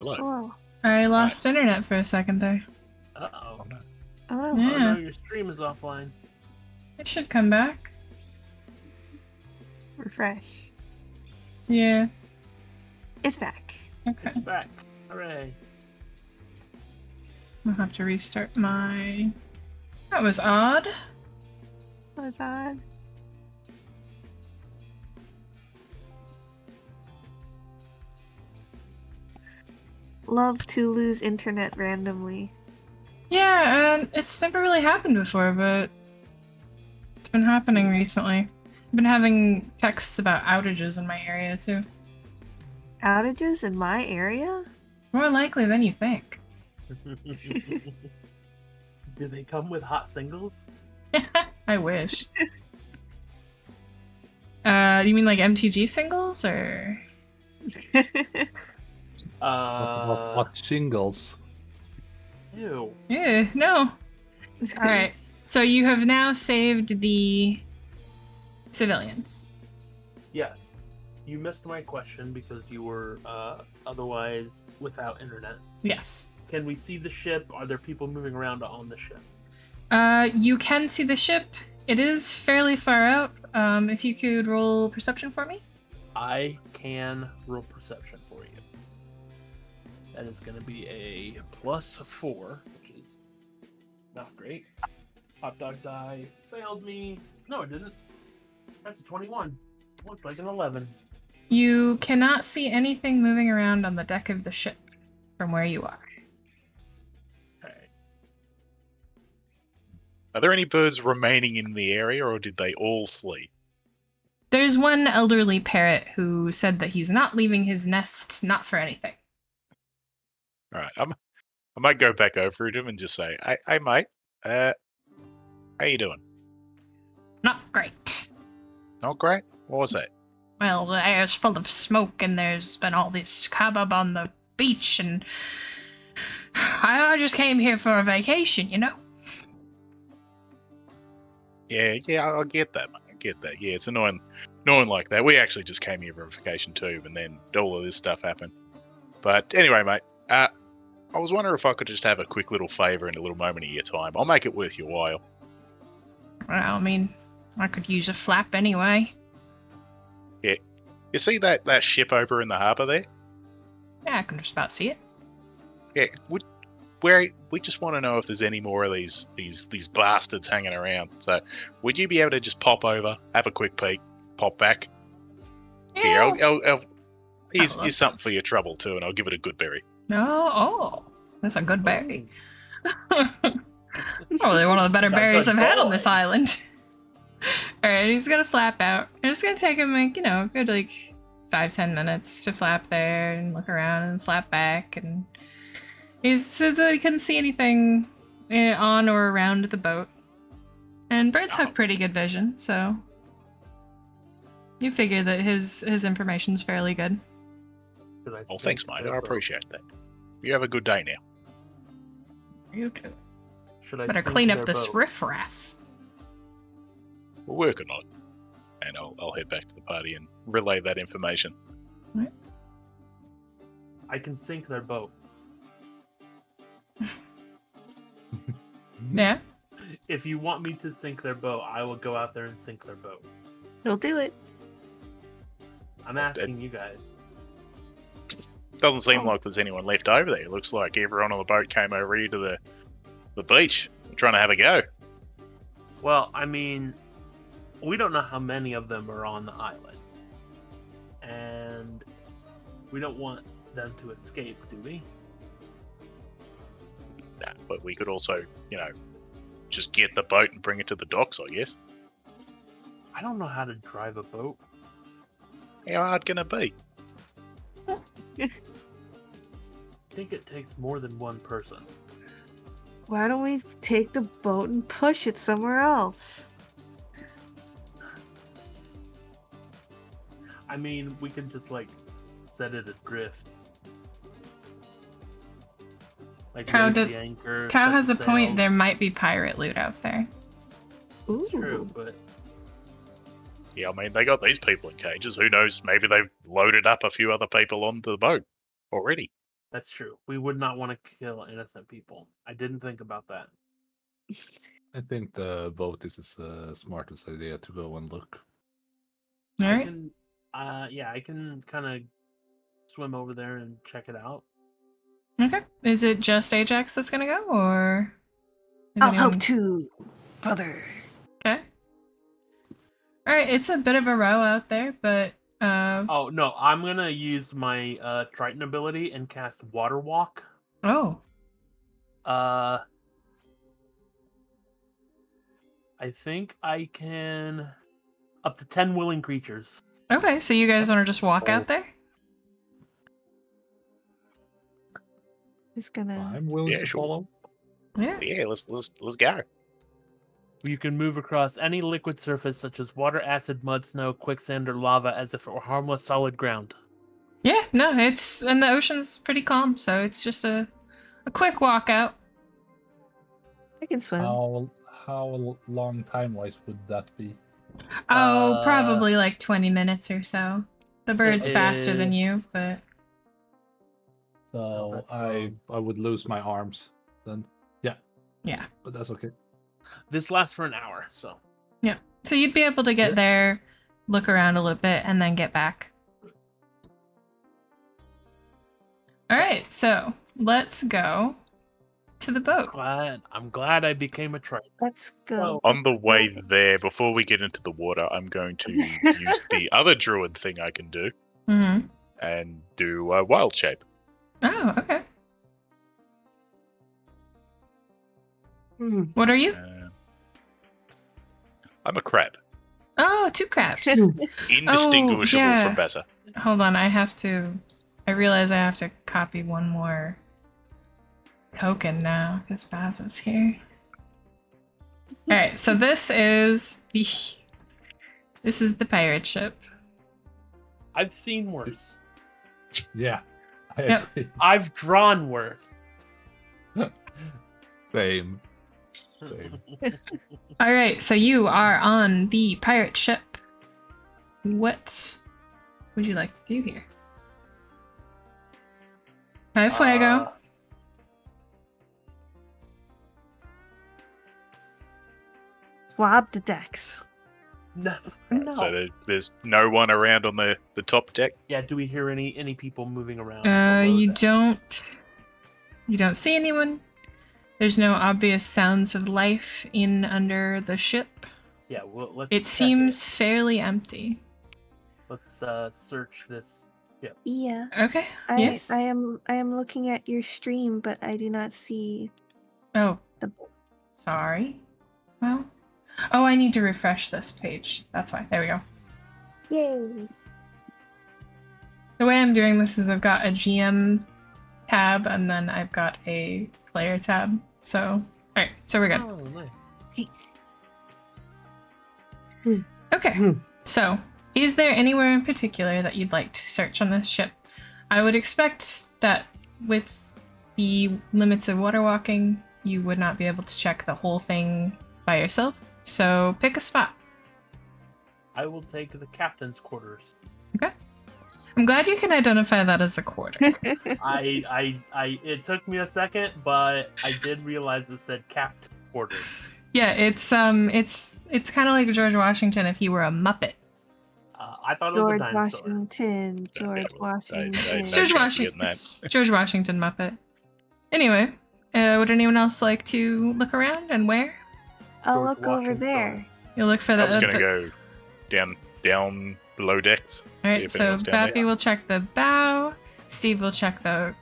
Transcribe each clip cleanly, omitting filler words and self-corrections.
Hello. Hello. I lost internet for a second there. Oh no. Oh, Yeah. Oh no, your stream is offline. It should come back. refresh. Yeah. It's back. Okay. It's back. Hooray. I'll have to restart my... That was odd. That was odd. Love to lose internet randomly. Yeah, and it's never really happened before, but it's been happening recently. I've been having texts about outages in my area, too. Outages in my area? More likely than you think. Do they come with hot singles? I wish. You mean like MTG singles, or...? What shingles? Ew. Yeah, no. Alright, so you have now saved the civilians. Yes. You missed my question because you were otherwise without internet. Yes. Can we see the ship? Are there people moving around on the ship? You can see the ship. It is fairly far out. If you could roll perception for me. I can roll perception for you. That is going to be a +4, which is not great. Hot dog die failed me. No, it didn't. That's a 21. Looks like an 11. You cannot see anything moving around on the deck of the ship from where you are. Okay. Are there any birds remaining in the area, or did they all flee? There's one elderly parrot who said that he's not leaving his nest, not for anything. All right, I might go back over to him and just say, "Hey, mate, how you doing? Not great. Not great. What was that? Well, the air's full of smoke and there's been all this hubbub on the beach, and I just came here for a vacation, you know? Yeah, I get that, mate. I get that. Yeah, it's annoying like that. We actually just came here for a vacation too, and then all of this stuff happened. But anyway, mate, I was wondering if I could just have a quick little favour and a little moment of your time. I'll make it worth your while. Well, I mean, I could use a flap anyway. Yeah. You see that ship over in the harbour there? Yeah, I can just about see it. Yeah. We just want to know if there's any more of these bastards hanging around. So, would you be able to just pop over, have a quick peek, pop back? Yeah. Here, here's something for your trouble too, and I'll give it a good berry. Oh, that's a good berry. Probably one of the better berries I've had on this island. Alright, he's gonna flap out. And it's gonna take him, like, a good, 5-10 minutes to flap there and look around and flap back. And he says that he couldn't see anything on or around the boat. And birds have pretty good vision, so you figure that his information's fairly good. Well, thanks, mate. I appreciate that. You have a good day now. You too. Should I Better sink clean up their this boat? riffraff. We're working on it. And I'll head back to the party and relay that information. I can sink their boat. Yeah? If you want me to sink their boat, I will go out there and sink their boat. He'll do it. I'm asking you guys. Doesn't seem like there's anyone left over there. It looks like everyone on the boat came over here to the beach. We're trying to have a go. Well, I mean, we don't know how many of them are on the island. And we don't want them to escape, do we? Nah, but we could also, just get the boat and bring it to the docks, I guess. I don't know how to drive a boat. How hard can it be? I think it takes more than one person. Why don't we take the boat and push it somewhere else? I mean, we can just, set it adrift. Cow, raise the anchor, Cow set has the a point. sails. There might be pirate loot out there. Ooh. True, but Yeah, I mean, they got these people in cages. Who knows? Maybe they've loaded up a few other people onto the boat already. That's true. We would not want to kill innocent people. I didn't think about that. I think the boat is the smartest idea to go and look. All I right. can, I can kind of swim over there and check it out. Okay. Is it just Ajax that's gonna go, or? is I'll anyone- help too, brother. Okay. All right. It's a bit of a row out there, but Oh no, I'm gonna use my Triton ability and cast Water Walk. oh, I think I can up to 10 willing creatures. okay. So you guys want to just walk out there? Just gonna. I'm willing Yeah, to sure. follow. Yeah. Yeah, let's go. You can move across any liquid surface such as water, acid, mud, snow, quicksand, or lava as if it were harmless solid ground. Yeah. No, it's and the ocean's pretty calm, so it's just a quick walk out. I can swim. How long time-wise would that be? Oh, probably like 20 minutes or so. The bird's faster than you, is- but So that's I would lose my arms then. yeah. But that's okay. This lasts for an hour, so. So you'd be able to get Yeah. there, look around a little bit, and then get back. All right, so let's go to the boat. I'm glad I became a Triton. Let's go. On the way there, before we get into the water, I'm going to use the other druid thing I can do Mm-hmm. and do a wild shape. Oh, okay. What are you? I'm a crab, Oh, 2 crabs. indistinguishable yeah. from Bessa. Hold on, I realize I have to copy one more token now because Baz is here. All right, so this is the pirate ship. I've seen worse. Yeah. I Yep. agree. I've drawn worse. Same. All right, so you are on the pirate ship. What would you like to do here? Hi, Fuego. Swab the decks. No. So there's no one around on the top deck. Yeah, do we hear any people moving around? below You deck? don't see anyone. There's no obvious sounds of life in under the ship. Yeah, well, let's It check seems fairly empty. Let's search this. Yeah. Okay. Yes. I am looking at your stream, but I do not see Oh, the sorry. Well, oh, I need to refresh this page. That's why. There we go. Yay. The way I'm doing this is I've got a GM tab and then I've got a player tab. So, all right, so we're good. Oh, nice. Okay, so is there anywhere in particular that you'd like to search on this ship? I would expect that with the limits of water walking, you would not be able to check the whole thing by yourself. So pick a spot. I will take the captain's quarters. I'm glad you can identify that as a quarter. It took me a second, but I did realize it said capped quarters. Yeah, it's kind of like George Washington if he were a Muppet. I thought it was a George dinosaur. Washington. Yeah, George well, Washington. It's No George chance of Washington. getting that. It's George Washington Muppet. Anyway, would anyone else like to look around and where? I'll George look over Washington. there. You'll look for the. I was going to go down below deck. All see right, if so anyone's down Bappy there. will check the bow. Steve will check the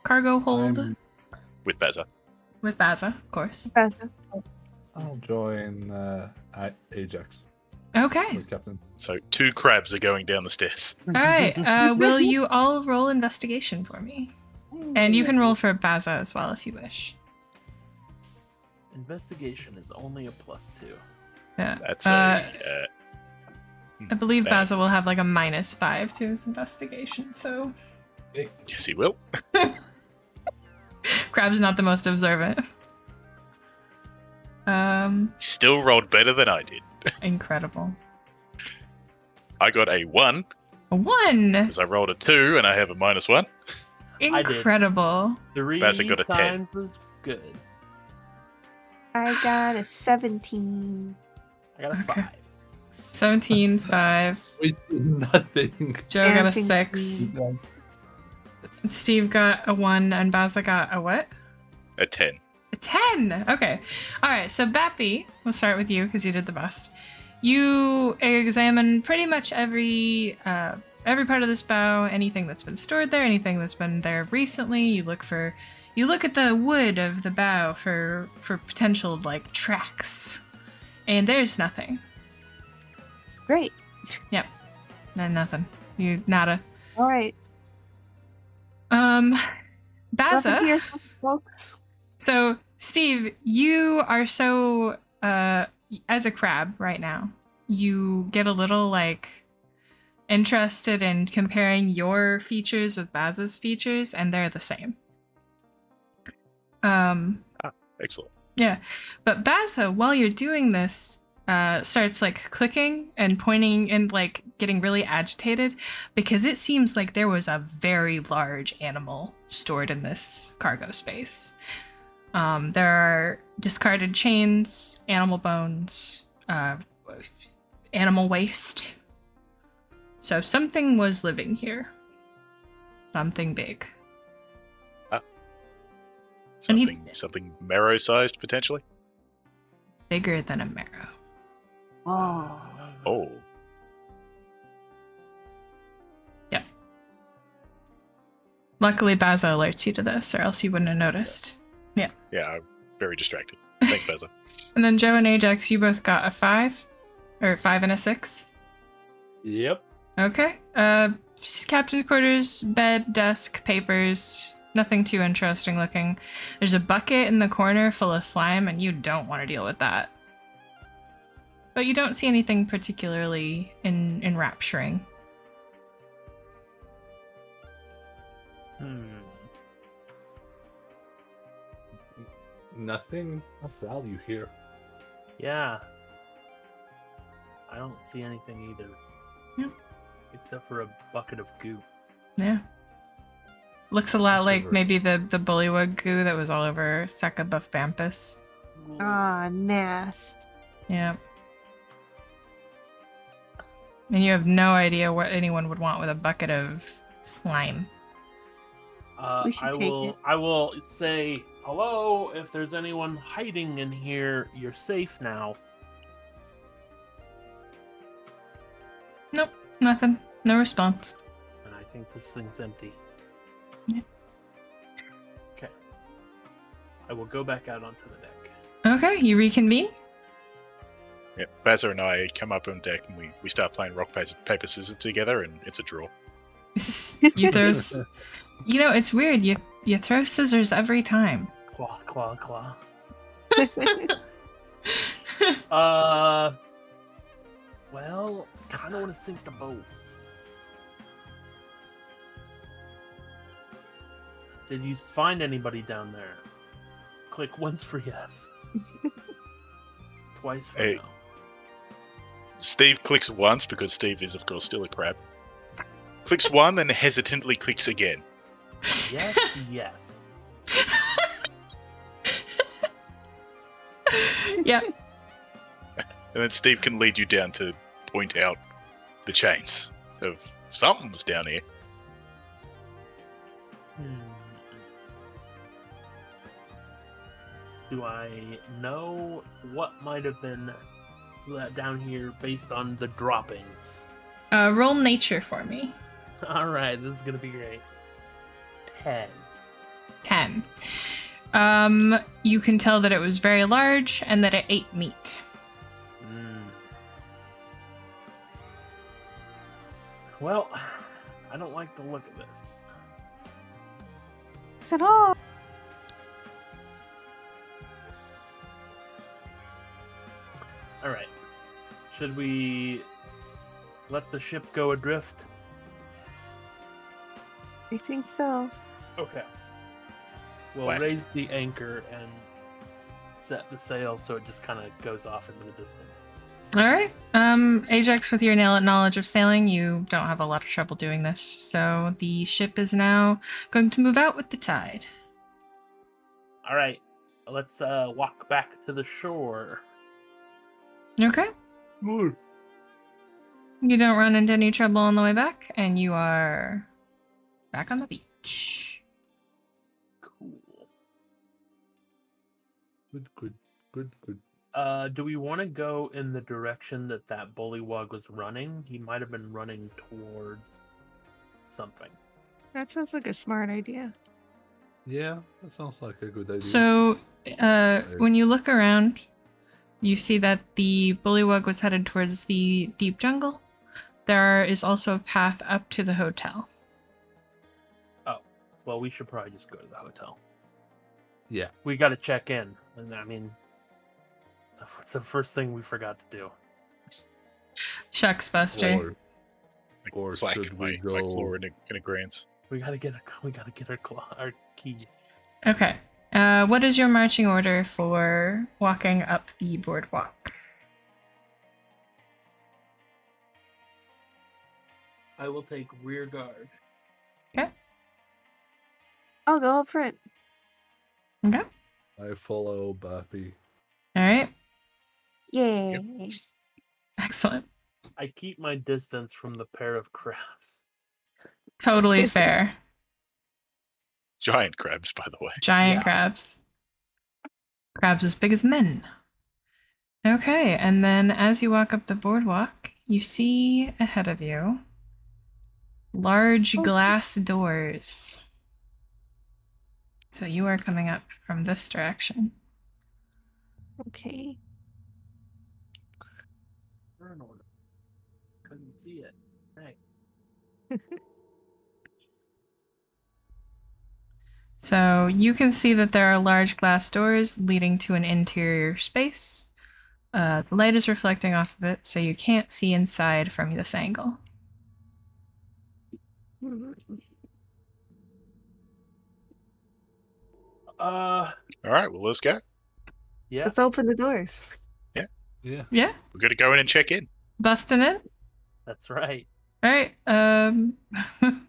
cargo hold I'm- With Bessa. with Baza, of course. Bessa. I'll join Ajax, Okay. the captain. So 2 crabs are going down the stairs. All right. Will you all roll investigation for me? And you can roll for Baza as well if you wish. Investigation is only a +2. Yeah. That's I believe bad. Baza will have like a -5 to his investigation, so Yes, he will. Crab's not the most observant. Still rolled better than I did. Incredible. I got a 1 A 1. because I rolled a 2 and I have a -1. Incredible. 3 Baza got a 10. times was good. I got a 17. I got a Okay. 5. 17, 5. We see nothing. Joe got a Dancing 6. queen. Steve got a 1, and Baza got a what? A 10. A 10! Okay. Alright, so Bappy, we'll start with you because you did the best. You examine pretty much every part of this bow, anything that's been stored there, anything that's been there recently. You look at the wood of the bow for potential like tracks. And there's nothing. Great. Yep. No, nothing. You nada. All right. Baza. Love to hear from folks. So, Steve, you are so as a crab right now, you get a little like interested in comparing your features with Baza's features, and they're the same. Excellent. Yeah, but Baza, while you're doing this, starts like clicking and pointing and like getting really agitated because it seems like there was a very large animal stored in this cargo space. There are discarded chains, animal bones, animal waste. So something was living here. Something big. And he- Something marrow-sized, potentially? Bigger than a marrow. Oh. Oh. Luckily, Baza alerts you to this, or else you wouldn't have noticed. Yeah, I'm very distracted. Thanks, Baza. And then Joe and Ajax, you both got a 5? Or 5 and a 6? Yep. Okay. Just captain's quarters, bed, desk, papers. Nothing too interesting looking. There's a bucket in the corner full of slime, and you don't want to deal with that. But you don't see anything particularly enrapturing. Nothing of value here. Yeah. I don't see anything either. Yeah. Except for a bucket of goo. Yeah. Looks a lot like Whatever. maybe the bullywug goo that was all over Succabuff Bampus. Ah, nast. Yeah. And you have no idea what anyone would want with a bucket of slime. We should take it. I will say hello if there's anyone hiding in here. You're safe now. Nope, nothing. No response. And I think this thing's empty. Yeah. Okay. I will go back out onto the deck. Okay, you reconvene? Yeah, Baza and I come up on deck and we start playing rock, paper, scissors together, and it's a draw. You throw... You know, it's weird. You throw scissors every time. Claw, claw, claw. Well, kind of want to sink the boat. Did you find anybody down there? Click once for yes. Twice for Hey. no. Steve clicks once because Steve is, of course, still a crab. Clicks one and hesitantly clicks again. Yes, yes. Yeah. And then Steve can lead you down to point out the chains of something's down here. Do I know what might have been down here based on the droppings? Roll nature for me. Alright, this is gonna be great. 10. 10. You can tell that it was very large and that it ate meat. Well, I don't like the look of this. At all. Alright. Should we let the ship go adrift? I think so. Okay. We'll Whack. raise the anchor and set the sail so it just kind of goes off into the distance. All right. Ajax, with your knowledge of sailing, you don't have a lot of trouble doing this. So the ship is now going to move out with the tide. All right, let's walk back to the shore. Okay. Good. You don't run into any trouble on the way back, and you are back on the beach. Cool. Good. Do we want to go in the direction that bullywug was running? He might have been running towards something. That sounds like a smart idea. Yeah, that sounds like a good idea. So, when you look around, you see that the bullywug was headed towards the deep jungle. There is also a path up to the hotel. Oh, well, we should probably just go to the hotel. Yeah. We got to check in, and I mean, it's the first thing we forgot to do. Shucks, Buster. Or Slack should my we go? floor in a grants. We gotta get our keys. Okay. What is your marching order for walking up the boardwalk? I will take rear guard. I'll go up front. Okay. I follow Bappy. All right. Yay. Excellent. I keep my distance from the pair of crabs. Totally fair. Giant crabs, by the way. Giant Yeah. crabs. Crabs as big as men. Okay, and then as you walk up the boardwalk, you see ahead of you large glass doors. So you are coming up from this direction. Okay. Turn order. Couldn't see it. Hey. So you can see that there are large glass doors leading to an interior space. The light is reflecting off of it, so you can't see inside from this angle. All right, well, let's go. Yeah. Let's open the doors. Yeah. Yeah, We're gonna go in and check in. busting in. That's right. All right,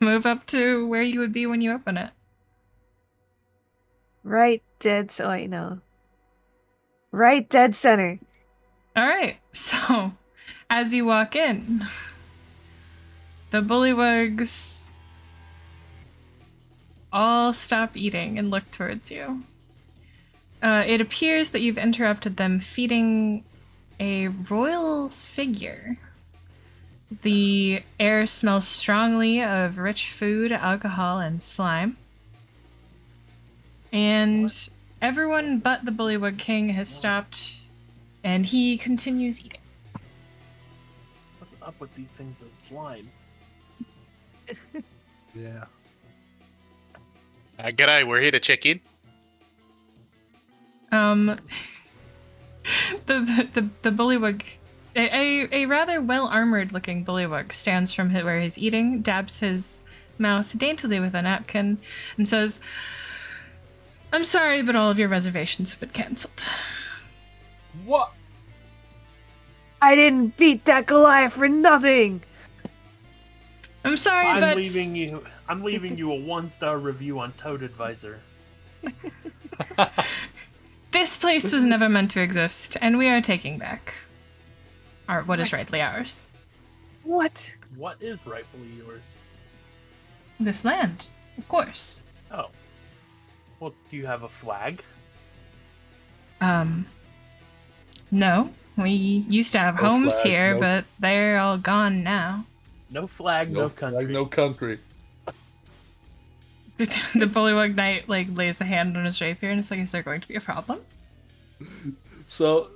move up to where you would be when you open it. Right dead. So I know. Right dead center. All right, so as you walk in, the bullywugs all stop eating and look towards you. It appears that you've interrupted them feeding a royal figure. The air smells strongly of rich food, alcohol, and slime. And everyone but the Bullywug King has stopped, and he continues eating. What's up with these things of slime? Yeah. G'day, we're here to check in. The bullywug, a rather well armored looking bullywug stands from where he's eating, dabs his mouth daintily with a napkin, and says, "I'm sorry, but all of your reservations have been cancelled." What? I didn't beat that Goliath for nothing. I'm sorry, but I'm leaving you a 1-star review on Toad Advisor. this place was never meant to exist, and we are taking back what is rightfully ours. What? What is rightfully yours? This land, of course. Oh. Well, do you have a flag? No. We used to have No homes flag, here, no- but they're all gone now. No flag, no country. Like no country. The bullywug knight lays a hand on his rapier and it's like, is there going to be a problem? So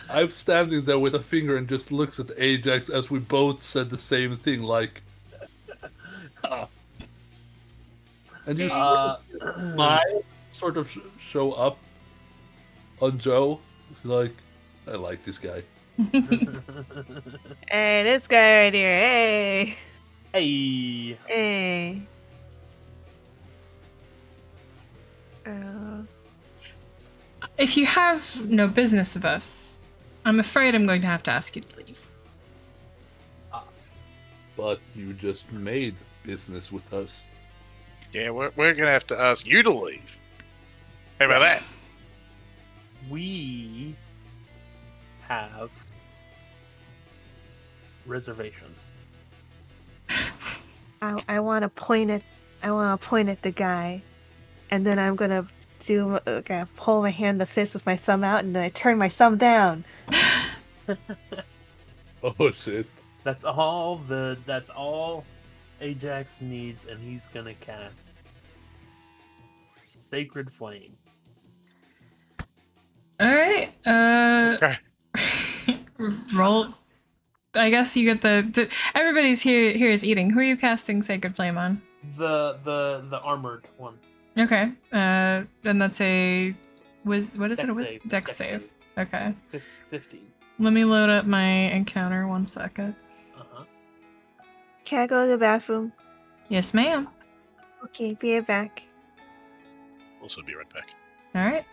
I'm standing there with a finger and just looks at Ajax as we both said the same thing, like. And you see my sort of show up on Joe. It's like, I like this guy. Hey, this guy right here. Hey. Hey. Hey. If you have no business with us, I'm afraid I'm going to have to ask you to leave. But you just made business with us. Yeah, we're gonna have to ask you to leave. How about that? We have reservations. I want to point at the guy, and then I'm gonna pull my hand the fist with my thumb out, and then I turn my thumb down. Oh shit. That's all Ajax needs, and he's gonna cast Sacred Flame. Alright, Okay. roll. I guess you get the everybody's here is eating. Who are you casting Sacred Flame on? The armored one. Okay. Then that's a what is it? Dex Dex save. Okay. 15. Let me load up my encounter 1 second. Can I go to the bathroom? Yes, ma'am. Okay, be right back. Also be right back. Alright.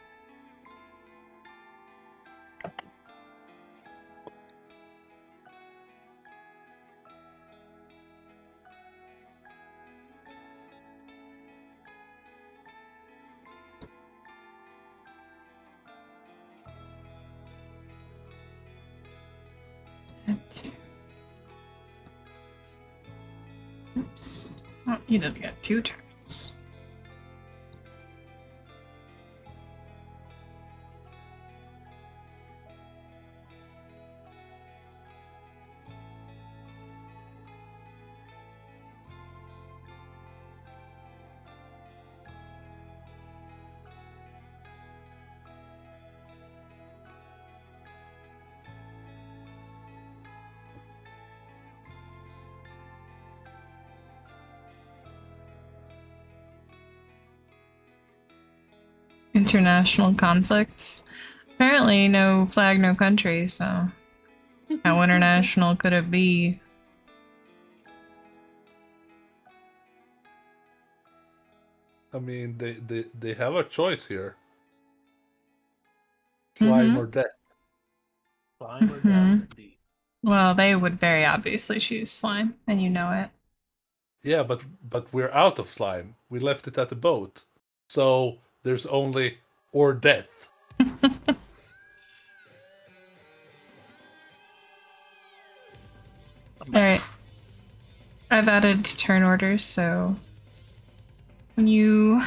Oops. Oh, you didn't get 2 turns. International conflicts. Apparently, no flag, no country, so how international could it be? I mean, they have a choice here. Slime or death. Slime or death, indeed. Well, they would very obviously choose slime, and you know it. Yeah, but we're out of slime. We left it at the boat. So there's only or death. Alright. I've added turn orders, so when you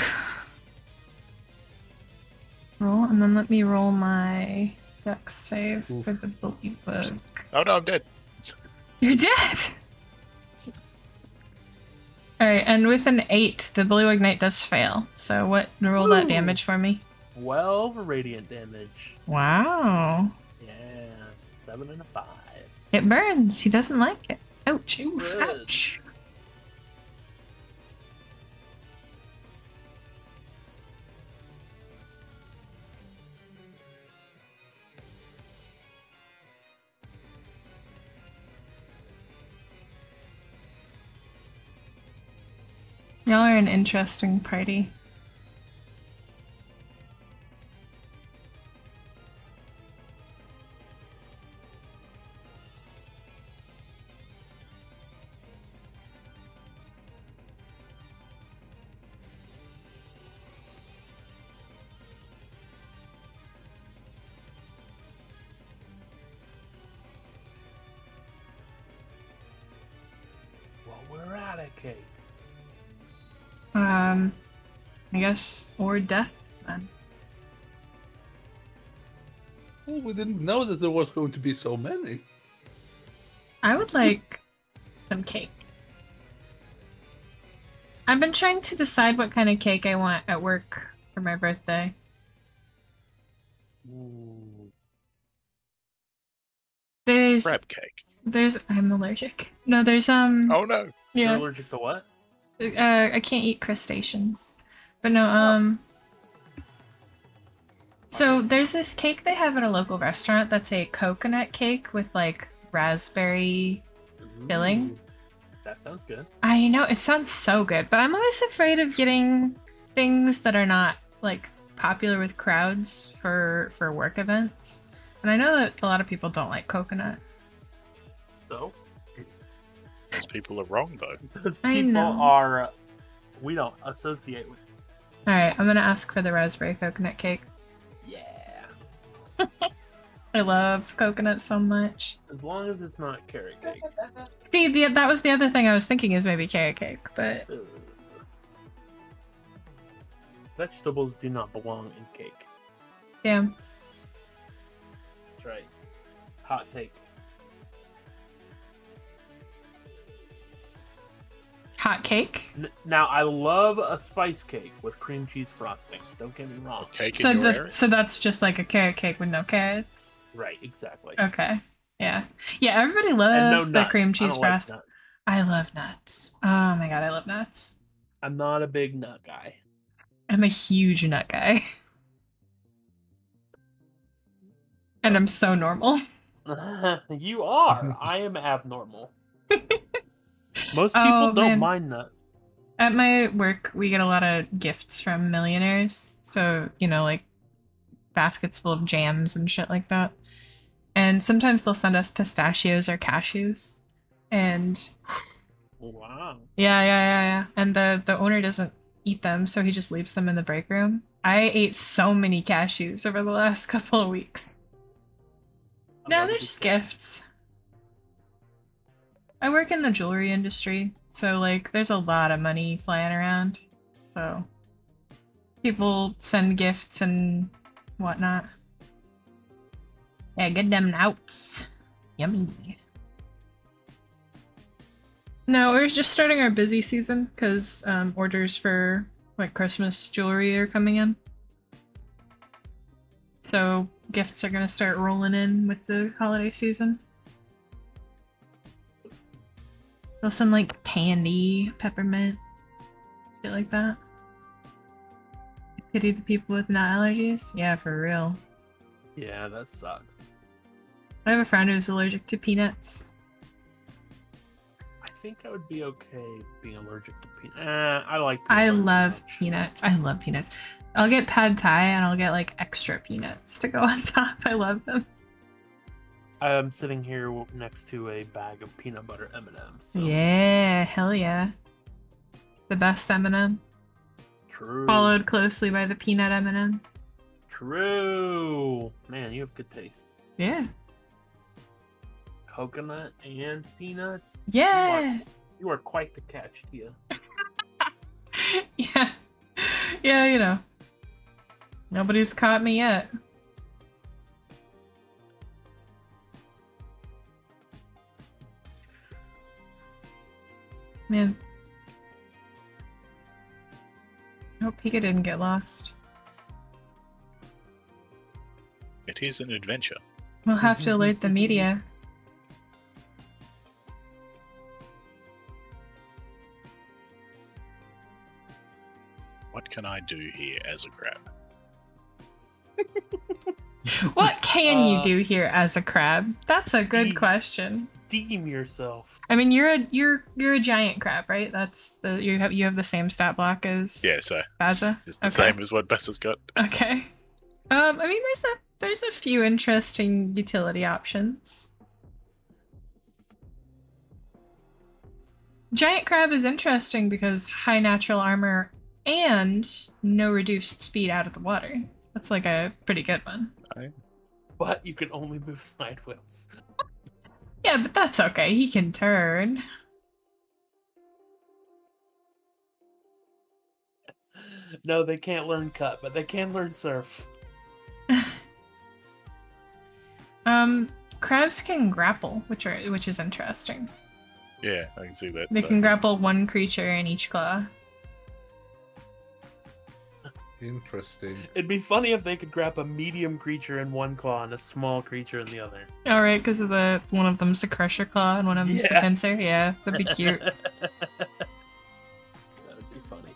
roll, and then let me roll my dex save for the bully bug. Oh no, I'm dead. You're dead! Alright, and with an 8, the Bullywug Knight does fail. So roll that damage for me. 12 radiant damage. Wow. Yeah, 7 and a 5. It burns. He doesn't like it. Ouch. Oof, Good. ouch. Y'all are an interesting party. Well, we're out of cake. I guess, or death, then. Well, we didn't know that there was going to be so many. I would like some cake. I've been trying to decide what kind of cake I want at work for my birthday. Ooh. I'm allergic. No, there's Oh no. yeah. You're allergic to what? I can't eat crustaceans. But no, so there's this cake they have at a local restaurant that's a coconut cake with like raspberry filling. That sounds good. I know, it sounds so good, but I'm always afraid of getting things that are not like popular with crowds for work events. And I know that a lot of people don't like coconut. So Those people are wrong, though. those I people know. are we don't associate with. Alright, I'm gonna ask for the raspberry coconut cake. Yeah, I love coconut so much. as long as it's not carrot cake. See, that was the other thing I was thinking is maybe carrot cake, but Ugh. Vegetables do not belong in cake. damn. That's right. Hot take. Hot cake? Now, I love a spice cake with cream cheese frosting. Don't get me wrong. Cake So in your area? so that's just like a carrot cake with no carrots? Right, exactly. Okay. Yeah. Yeah, everybody And no loves the nuts. cream I cheese don't like frosting. nuts. I love nuts. Oh my god, I love nuts. I'm not a big nut guy. I'm a huge nut guy. And I'm so normal. You are. I am abnormal. Most people Oh, don't man. mind nuts. At my work, we get a lot of gifts from millionaires. So, you know, like baskets full of jams and shit like that. And sometimes they'll send us pistachios or cashews. And Wow. yeah. And the owner doesn't eat them, so he just leaves them in the break room. I ate so many cashews over the last couple of weeks. No, they're just gifts. I work in the jewelry industry, so like there's a lot of money flying around. So people send gifts and whatnot. Yeah, get them outs. Yummy. No, we're just starting our busy season because orders for like Christmas jewelry are coming in. So gifts are gonna start rolling in with the holiday season. They'll send like candy, peppermint, shit like that. Pity the people with nut allergies. Yeah, for real. Yeah, that sucks. I have a friend who's allergic to peanuts. I think I would be okay being allergic to peanuts. I like peanut I butter too love much. peanuts. I love peanuts. I'll get pad thai and I'll get like extra peanuts to go on top. I love them. I'm sitting here next to a bag of peanut butter M&Ms. So. Yeah, hell yeah. The best M&M. True. Followed closely by the peanut M&M. True. Man, you have good taste. Yeah. Coconut and peanuts. Yeah. You are quite the catch, Tia. Yeah. Yeah, you know. Nobody's caught me yet. Man. I hope Pika didn't get lost. It is an adventure. We'll have to alert the media. What can I do here as a crab? What can you do here as a crab? That's a good Steve. question. Steam yourself. I mean, you're a giant crab, right? That's the you have the same stat block as Yeah, so Baza. it's the Okay. same as what Bess has got. Okay. I mean, there's a few interesting utility options. Giant crab is interesting because high natural armor and no reduced speed out of the water. That's like a pretty good one. But you can only move sideways. Yeah, but that's okay. He can turn. No, they can't learn cut, but they can learn surf. Crabs can grapple, which is interesting. Yeah, I can see that. They so- can grapple one creature in each claw. Interesting. It'd be funny if they could grab a medium creature in one claw and a small creature in the other. All right, because of one of them's the crusher claw and one of them's the Yeah. pincer. Yeah, that'd be cute. That would be funny.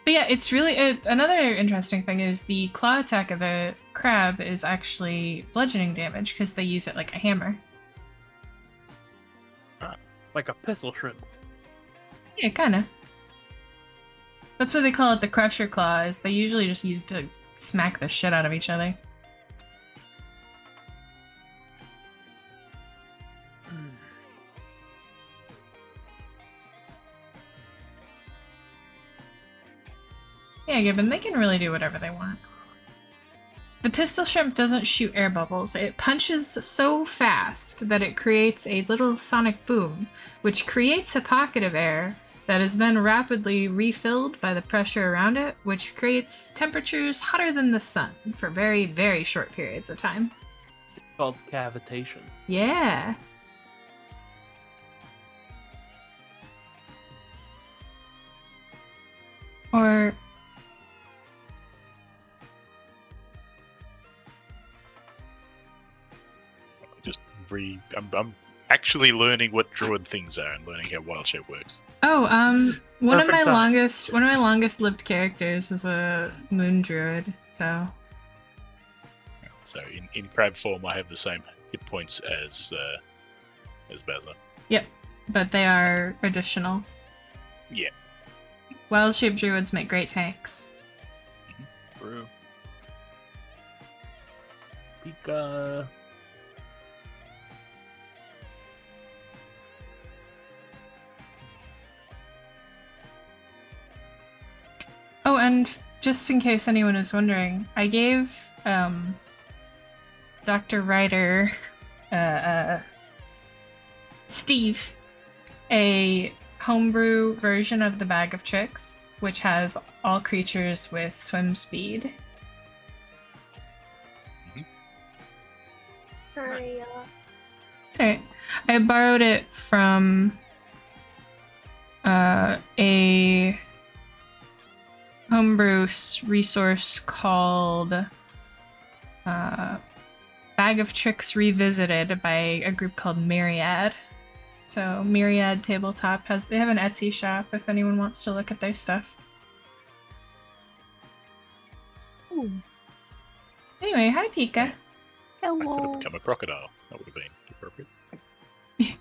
But yeah, it's really another interesting thing is the claw attack of the crab is actually bludgeoning damage because they use it like a hammer. Like a pistol shrimp. Yeah, kind of. That's why they call it the crusher claw. Is they usually just use it to smack the shit out of each other. Yeah, Gibbon, they can really do whatever they want. The pistol shrimp doesn't shoot air bubbles. It punches so fast that it creates a little sonic boom, which creates a pocket of air that is then rapidly refilled by the pressure around it, which creates temperatures hotter than the sun for very, very short periods of time. It's called cavitation. Yeah. Or... I'm actually learning what druid things are and learning how wild shape works. Oh, one of my Perfect time. longest lived characters was a moon druid, so So in crab form, I have the same hit points as Bazza. yep. But they are additional. Yeah. Wild shape druids make great tanks. True. Pika. Oh, and just in case anyone is wondering, I gave Dr. Ryder Steve a homebrew version of the Bag of Tricks, which has all creatures with swim speed. Sorry, It's alright. I borrowed it from a homebrew resource called Bag of Tricks Revisited by a group called Myriad. So Myriad Tabletop they have an Etsy shop if anyone wants to look at their stuff. Ooh. Anyway, hi Pika. I could Hello. have become a crocodile. That would have been appropriate.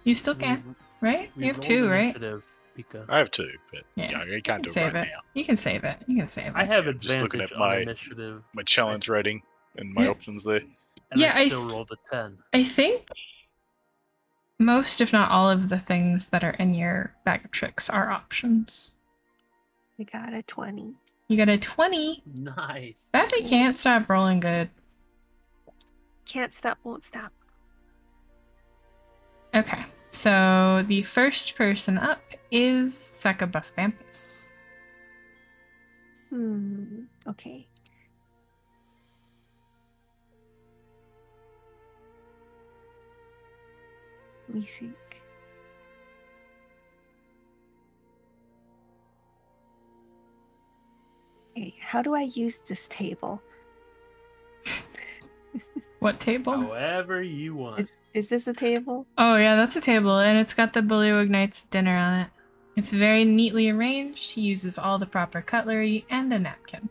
You still can, right? We You have rolled 2, right? initiative, Pika. I have 2, but Yeah. you can't do it Save right it. now. You can save it. You can save it. I have Yeah, I'm just looking advantage at on my- initiative. My challenge rating and my Yeah. options there. And Yeah, I still rolled a 10. I think most, if not all, of the things that are in your Bag of Tricks are options. I got a 20. You got a 20. Nice. Battery can't stop rolling good. Can't stop, won't stop. Okay, so the first person up is Succubuff Vampus. Okay. Let me think. Okay, how do I use this table? What table? However you want. Is this a table? Oh yeah, that's a table, and it's got the Blue Ignites dinner on it. It's very neatly arranged. He uses all the proper cutlery and a napkin.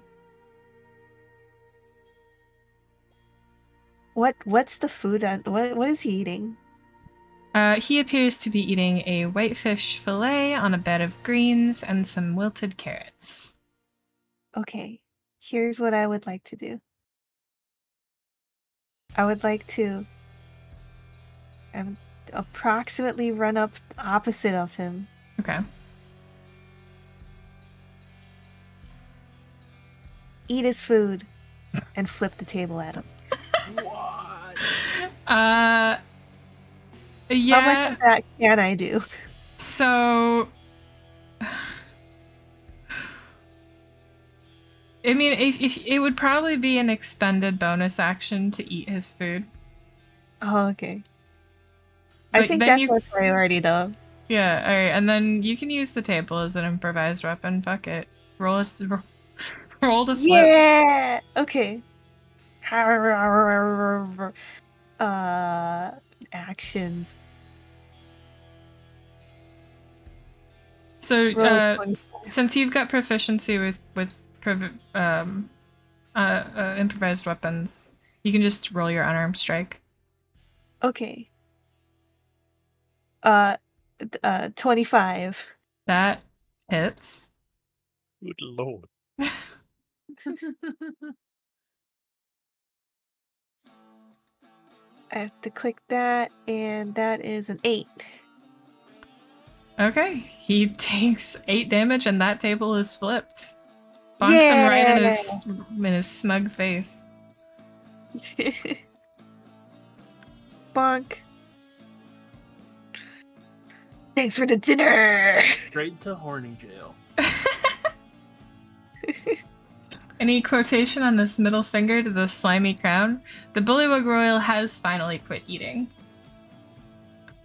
What's the food on what is he eating? He appears to be eating a whitefish fillet on a bed of greens and some wilted carrots. Okay. Here's what I would like to do. I would like to approximately run up opposite of him. Okay. Eat his food and flip the table at him. What? Yeah. How much of that can I do? So, I mean, if it would probably be an expended bonus action to eat his food. Oh, okay. I But think then that's you- my priority, though. Yeah, all right, and then you can use the table as an improvised weapon. Fuck it. Roll to flip. Yeah. Okay. Actions. So, Roll 20. since you've got proficiency with improvised weapons, you can just roll your unarmed strike. Okay. 25. That hits. Good lord. I have to click that, and that is an 8. Okay, he takes 8 damage, and that table is flipped. Bonks him right in his smug face. Bonk. Thanks for the dinner. Straight to horny jail. Any quotation on this middle finger to the slimy crown? The Bullywug Royal has finally quit eating.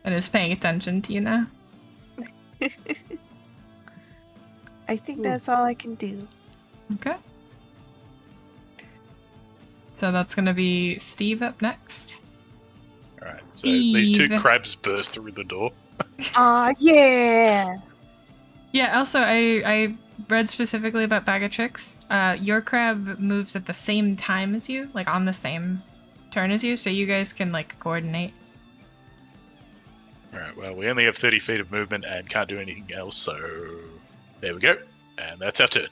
And is paying attention to you now. I think that's all I can do. Okay. So that's gonna be Steve up next. Alright, so these 2 crabs burst through the door. Aw, yeah! Yeah, also, I read specifically about Bag of Tricks. Your crab moves at the same time as you, like on the same turn as you, so you guys can, like, coordinate. Alright, well, we only have 30 feet of movement and can't do anything else, so there we go. And that's our turn.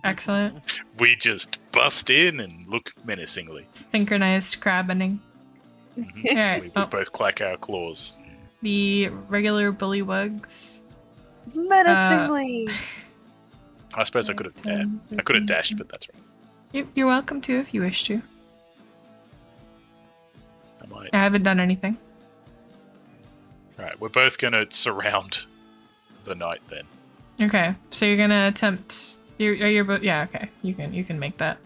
Excellent. We just bust in and look menacingly. Synchronized crabbing. Mm-hmm. Alright, We both clack our claws. The regular bullywugs. Menacingly! I suppose I could have dashed, but that's right. You're welcome to if you wish to. I might. I haven't done anything. Alright, we're both gonna surround the knight then. Okay, so you're gonna attempt. You're both. Yeah, okay. You can make that.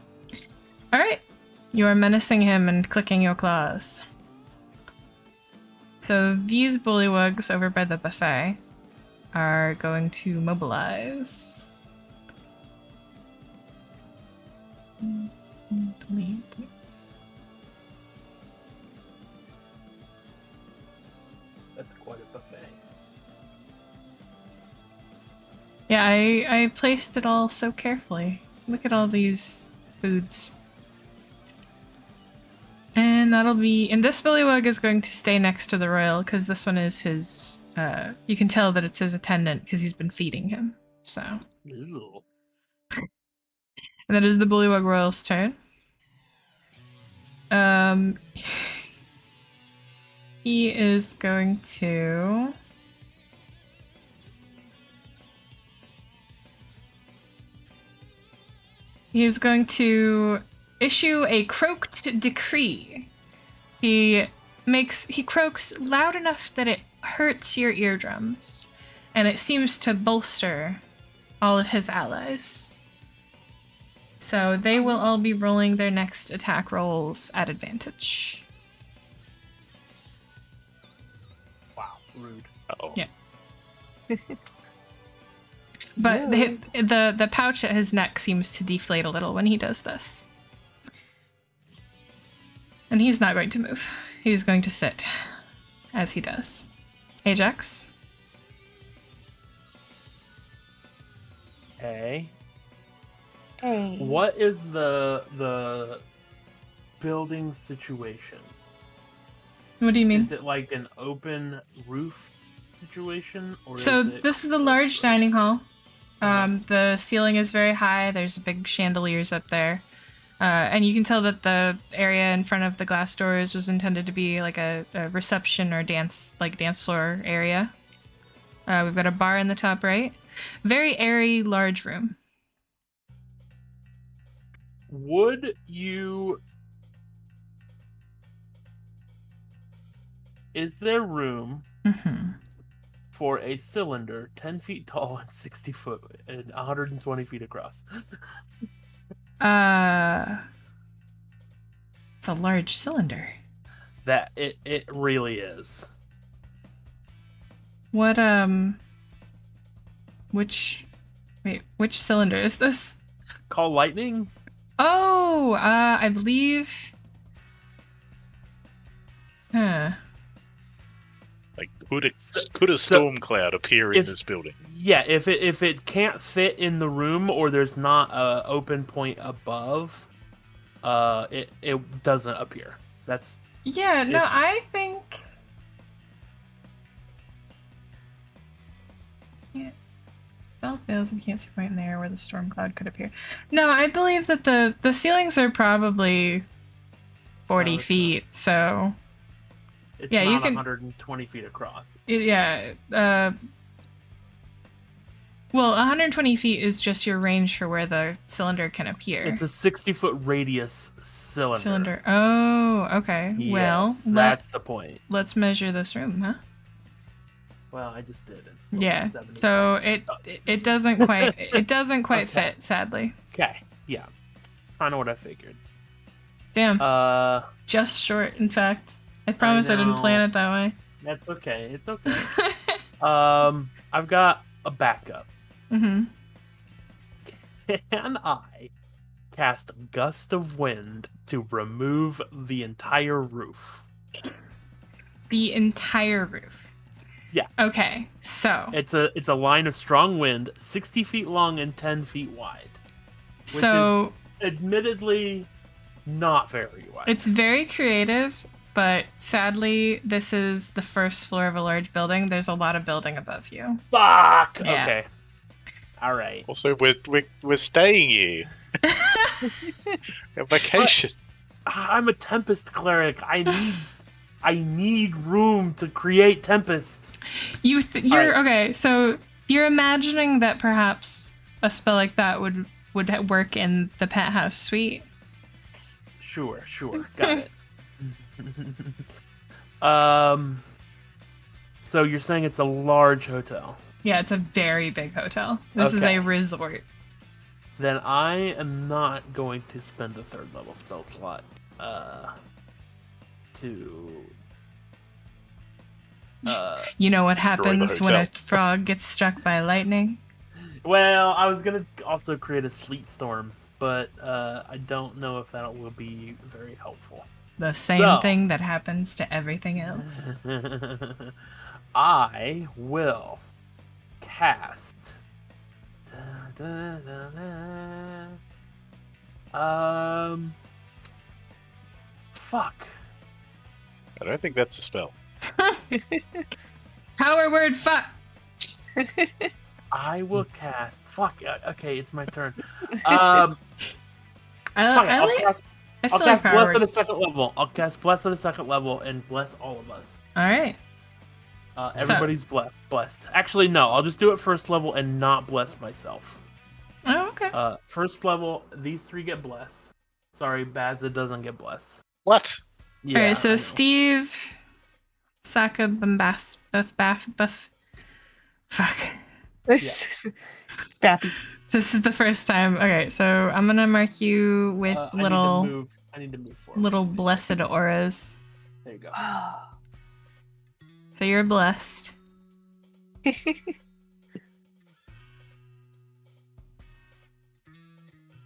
All right. You are menacing him and clicking your claws. So these bullywugs over by the buffet are going to mobilize. That's quite a buffet. Yeah, I placed it all so carefully. Look at all these foods. And that'll be... And this bullywug is going to stay next to the royal, because this one is his... you can tell that it's his attendant, because he's been feeding him. So... Ew. And that is the bullywug royal's turn. He is going to... He is going to issue a croaked decree. He croaks loud enough that it hurts your eardrums, and it seems to bolster all of his allies. So they will all be rolling their next attack rolls at advantage. Wow, rude. Uh-oh. Yeah. But the pouch at his neck seems to deflate a little when he does this. And he's not going to move. He's going to sit as he does. Ajax? Hey. Hey. What is the building situation? What do you mean? Is it like an open roof situation? Or So this is a large dining hall. The ceiling is very high. There's big chandeliers up there. And you can tell that the area in front of the glass doors was intended to be like a reception or dance floor area. We've got a bar in the top right. Very airy, large room. Would you... Is there room for a cylinder 10 feet tall and 60 foot and 120 feet across? It's a large cylinder. That it really is. What which cylinder is this? Call lightning? Oh, I believe. Huh. Like, could a storm cloud appear in this building? Yeah, if it can't fit in the room or there's not a open point above, it doesn't appear. That's I think. Yeah. Spell fails if you can't see a point in the air where the storm cloud could appear. No, I believe that the ceilings are probably 40 feet, so It's Yeah, not you can- 120 feet across. Yeah. Well, 120 feet is just your range for where the cylinder can appear. It's a 60-foot radius cylinder. Oh, okay. Yes, Well, that's the point. let's measure this room, huh? Well, I just did it. Yeah. 70. So it doesn't quite Okay. fit, sadly. Okay. Yeah. Kind of what I figured. Damn. Just short, in fact. I promise I didn't know. plan it that way. That's okay. It's okay. I've got a backup. Mm-hmm. Can I cast Gust of Wind to remove the entire roof? The entire roof. Yeah. Okay. So. It's a line of strong wind, 60 feet long and 10 feet wide. So. Admittedly, not very wide. It's very creative, but sadly, this is the first floor of a large building. There's a lot of building above you. Fuck. Yeah. Okay. All right. Also, we're staying here. A vacation. I'm a Tempest cleric. I need room to create Tempest. You're right. okay. So you're imagining that perhaps a spell like that would work in the penthouse suite. Sure. Got it. So you're saying it's a large hotel? Yeah, it's a very big hotel. This is Okay. a resort. Then I am not going to spend a 3rd level spell slot to You know what Destroy the happens when a hotel. frog gets struck by lightning? Well, I was gonna also create a sleet storm, but I don't know if that will be very helpful. The same So- thing that happens to everything else. I will cast. Fuck. I don't think that's a spell. Power word fuck! I will cast. Fuck. Okay, it's my turn. Fuck I it, like. cast, I I'll still like cast power Bless at word. the 2nd level. I'll cast Bless at the 2nd level and bless all of us. All right. Everybody's blessed. Actually, no. I'll just do it 1st level and not bless myself. Oh, okay. 1st level, these 3 get blessed. Sorry, Bazza doesn't get blessed. What? Yeah, All right. I So know. Steve, Saka, Bombas, Buff. Fuck. Bappy. This is the first time. Okay, so I'm gonna mark you with I little need to move forward. little blessed auras. There you go. So you're blessed.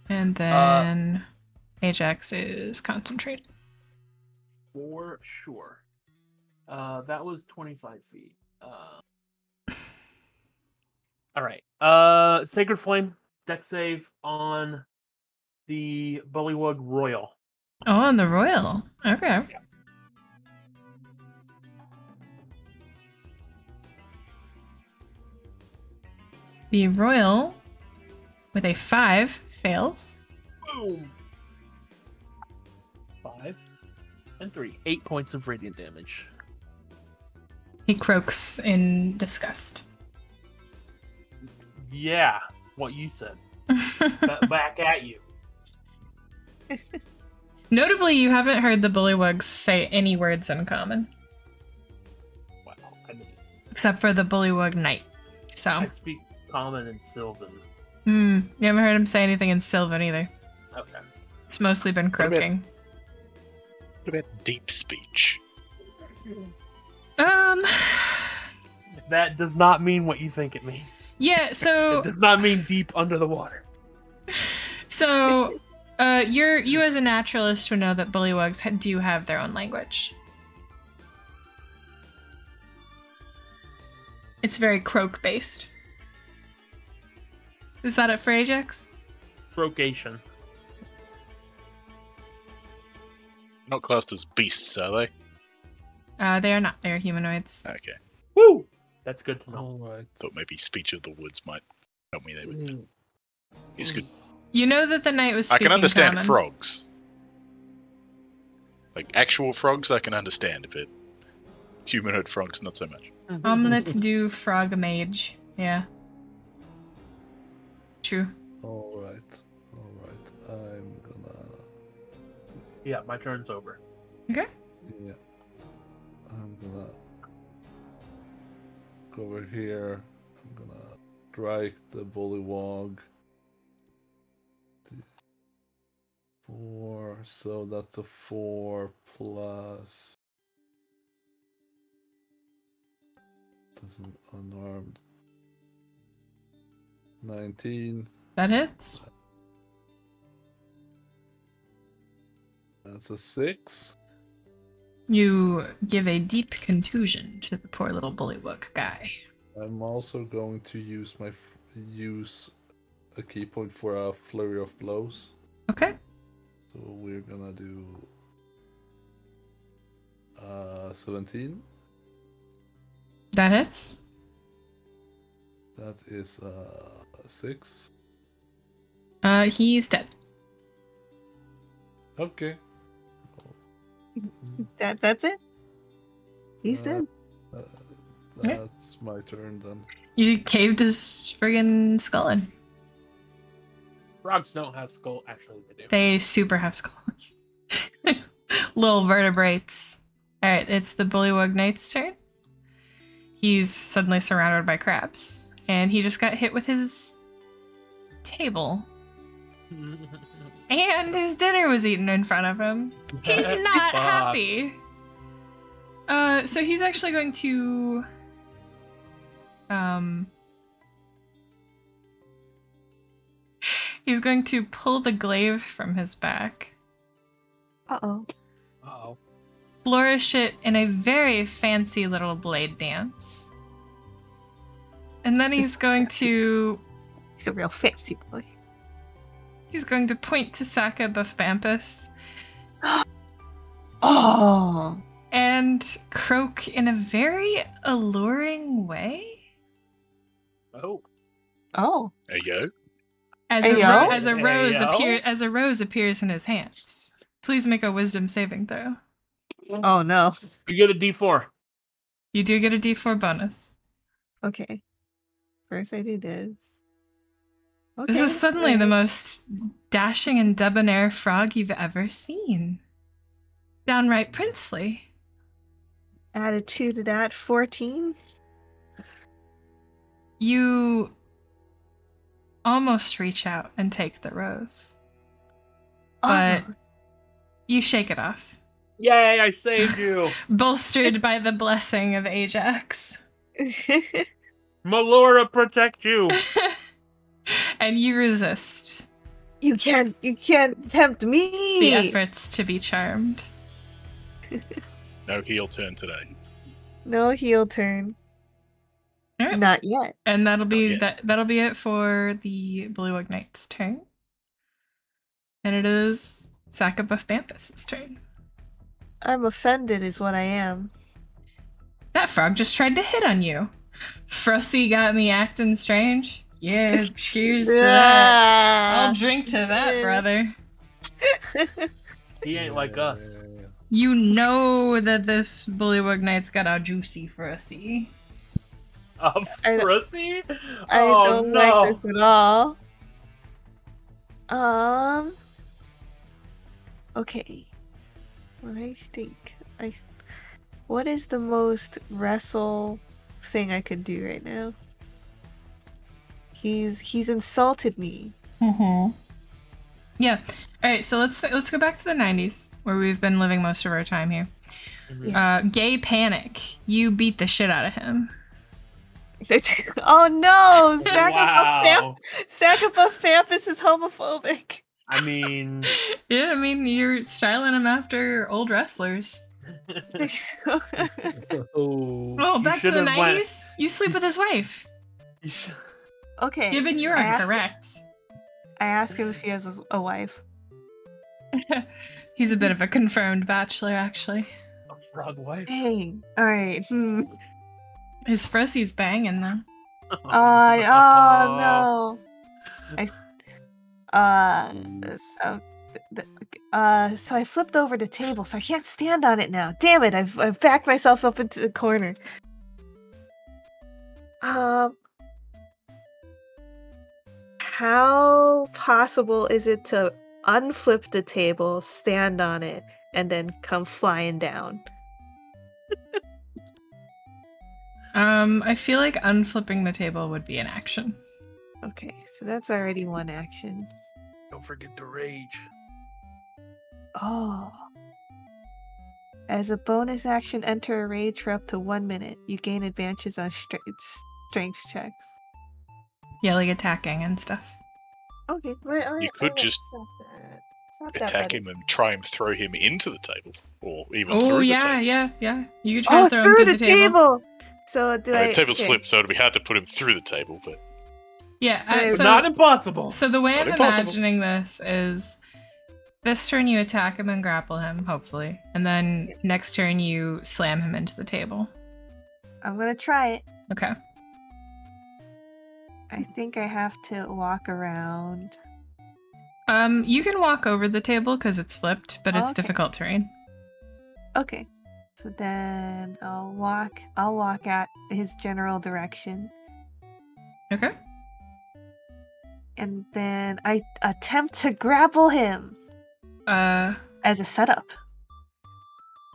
And then Ajax is concentrated. For sure. That was 25 feet. All right. Sacred Flame, deck save on the Bullywug Royal. Oh, on the royal. Okay. The royal with a 5 fails. Boom. 5 and 3. 8 points of radiant damage. He croaks in disgust. Yeah, what you said. Back at you. Notably, you haven't heard the Bullywugs say any words in common, Wow. I mean, except for the Bullywug Knight. I So, speak Common and Sylvan. you haven't heard him say anything in Sylvan either. Okay. It's mostly been about- croaking. What about deep speech? That does not mean what you think it means. Yeah, so It does not mean deep under the water. you as a naturalist would know that bullywugs do have their own language. It's very croak based. Is that it for Ajax? Crocation. Not classed as beasts, are they? They are not. They are humanoids. Okay. Woo! That's good to know. Alright. Thought maybe speech of the woods might help me there. But Mm. it's good. You know that the knight was I speaking can understand common. frogs. Like actual frogs, I can understand a bit. Humanoid frogs, not so much. I'm gonna do frog mage. Yeah. True. All right. I'm gonna. Yeah, my turn's over. Okay. Yeah. I'm gonna go over here. I'm gonna strike the bullywog. 4, so that's a 4 plus. That's an unarmed. 19. That hits. That's a 6. You give a deep contusion to the poor little bullywug guy. I'm also going to use use a key point for a flurry of blows. Okay. So we're gonna do 17. That hits. That is 6. He's dead. Okay. That's it. He's dead. That's my turn then. You caved his friggin' skull in. Frogs don't have skull. Actually, they do. They super have skull. Little vertebrates. Alright, it's the Bullywug Knight's turn. He's suddenly surrounded by crabs. And he just got hit with his table. And his dinner was eaten in front of him. He's not Fuck. happy. So he's actually going to he's going to pull the glaive from his back, Uh-oh. Uh-oh. flourish it in a very fancy little blade dance. And then he's going to He's a real fancy boy. he's going to point to Saka Buffbampus Oh! and croak in a very alluring way. Oh. Oh. There you go. As Hey, a, yo. as a Hey, rose yo. as a rose appears in his hands. Please make a wisdom saving throw. Oh no. You get a D4. You do get a D4 bonus. Okay. First I do this. Okay. This is suddenly the alright. most dashing and debonair frog you've ever seen. Downright princely. Added 2 to that, 14. You almost reach out and take the rose, but you shake it off, Yay, I saved you. bolstered by the blessing of Ajax. Melora, protect you. And you resist you can't tempt me. the efforts to be charmed. No heel turn today. No heel turn. All right. Not yet. And that'll be Okay. that'll be it for the Bullywug Knight's turn. And it is Saka Buffbampus's turn. I'm offended is what I am. That frog just tried to hit on you. Frosty got me acting strange. Yeah, cheers to that. I'll drink to that, brother. He ain't like us. Yeah. You know that this Bullywug Knight's got a juicy Frosty. A I- Frosty? I Oh, don't no. like this at all. Okay. What I think. What is the most wrestle thing I could do right now? He's insulted me. Mm-hmm. Yeah. All right. So let's go back to the 90s, where we've been living most of our time here. Yeah. Gay Panic. You beat the shit out of him. Oh no! Wow. Sacabuffamphus is homophobic. I mean, Yeah, I mean you're styling him after old wrestlers. Oh. Oh, back to the should've went- 90s. You sleep with his wife. Okay. Given you are I correct. ask him if he has a wife. He's a bit of a confirmed bachelor, actually. a frog wife. Dang. All right. His Frosty's banging though. Oh no. So I flipped over the table, so I can't stand on it now. Damn it! I've backed myself up into the corner. How possible is it to unflip the table, stand on it, and then come flying down? I feel like unflipping the table would be an action. Okay, so that's already one action. Don't forget to rage. Oh. As a bonus action, enter a rage for up to 1 minute. You gain advantages on strength checks. Yeah, like attacking and stuff. Okay, You could just attack him and try and throw him into the table, or even through the table. yeah. You could try to throw him through through the table. So do The table's flipped, so it'd be hard to put him through the table, but Yeah, so, not impossible. So the way Not I'm impossible. imagining this is this turn you attack him and grapple him, hopefully. And then next turn you slam him into the table. I'm gonna try it. Okay. I think I have to walk around. You can walk over the table because it's flipped, but it's Okay. difficult terrain. Okay. So then I'll walk at his general direction. Okay. And then I attempt to grapple him as a setup.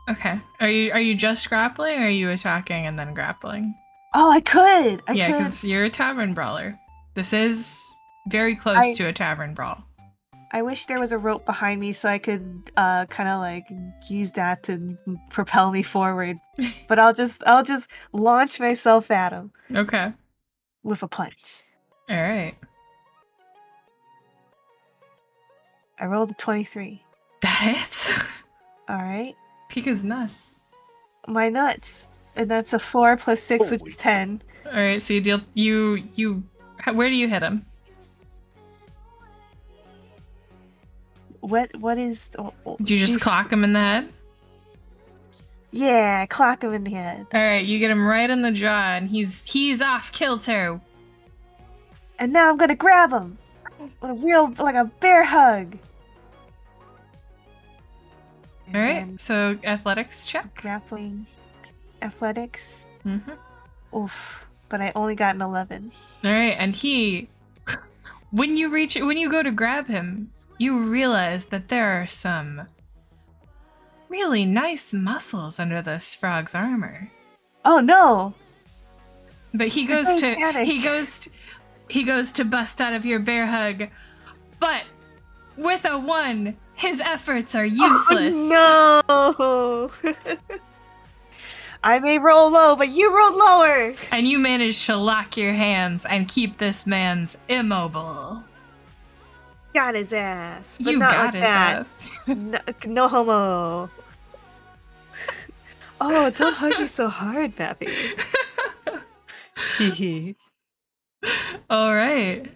Okay. Are you just grappling or are you attacking and then grappling? Oh, I could. Yeah, because you're a tavern brawler. This is very close to a tavern brawl. I wish there was a rope behind me so I could kind of like use that to propel me forward. But I'll just launch myself at him. Okay. With a punch. All right. I rolled a 23. That hits. All right. Pika's nuts. My nuts. And that's a 4 plus 6, which is 10. All right, so you deal you where do you hit him? What is... Do you just clock him in the head? Yeah, clock him in the head. All right, you get him right in the jaw, and he's off kilter. And now I'm gonna grab him. Like a bear hug. And All right, then so athletics check. grappling. Athletics. Mm-hmm. Oof. But I only got an 11. All right, and when you go to grab him, you realize that there are some really nice muscles under this frog's armor. Oh no! But he goes to bust out of your bear hug, but with a 1, his efforts are useless. Oh, no! I may roll low, but you rolled lower! And you manage to lock your hands and keep this man's immobile. Got his ass. But You not got like his that. ass. No homo. Oh, don't hug me so hard, Pappy. Hee All right.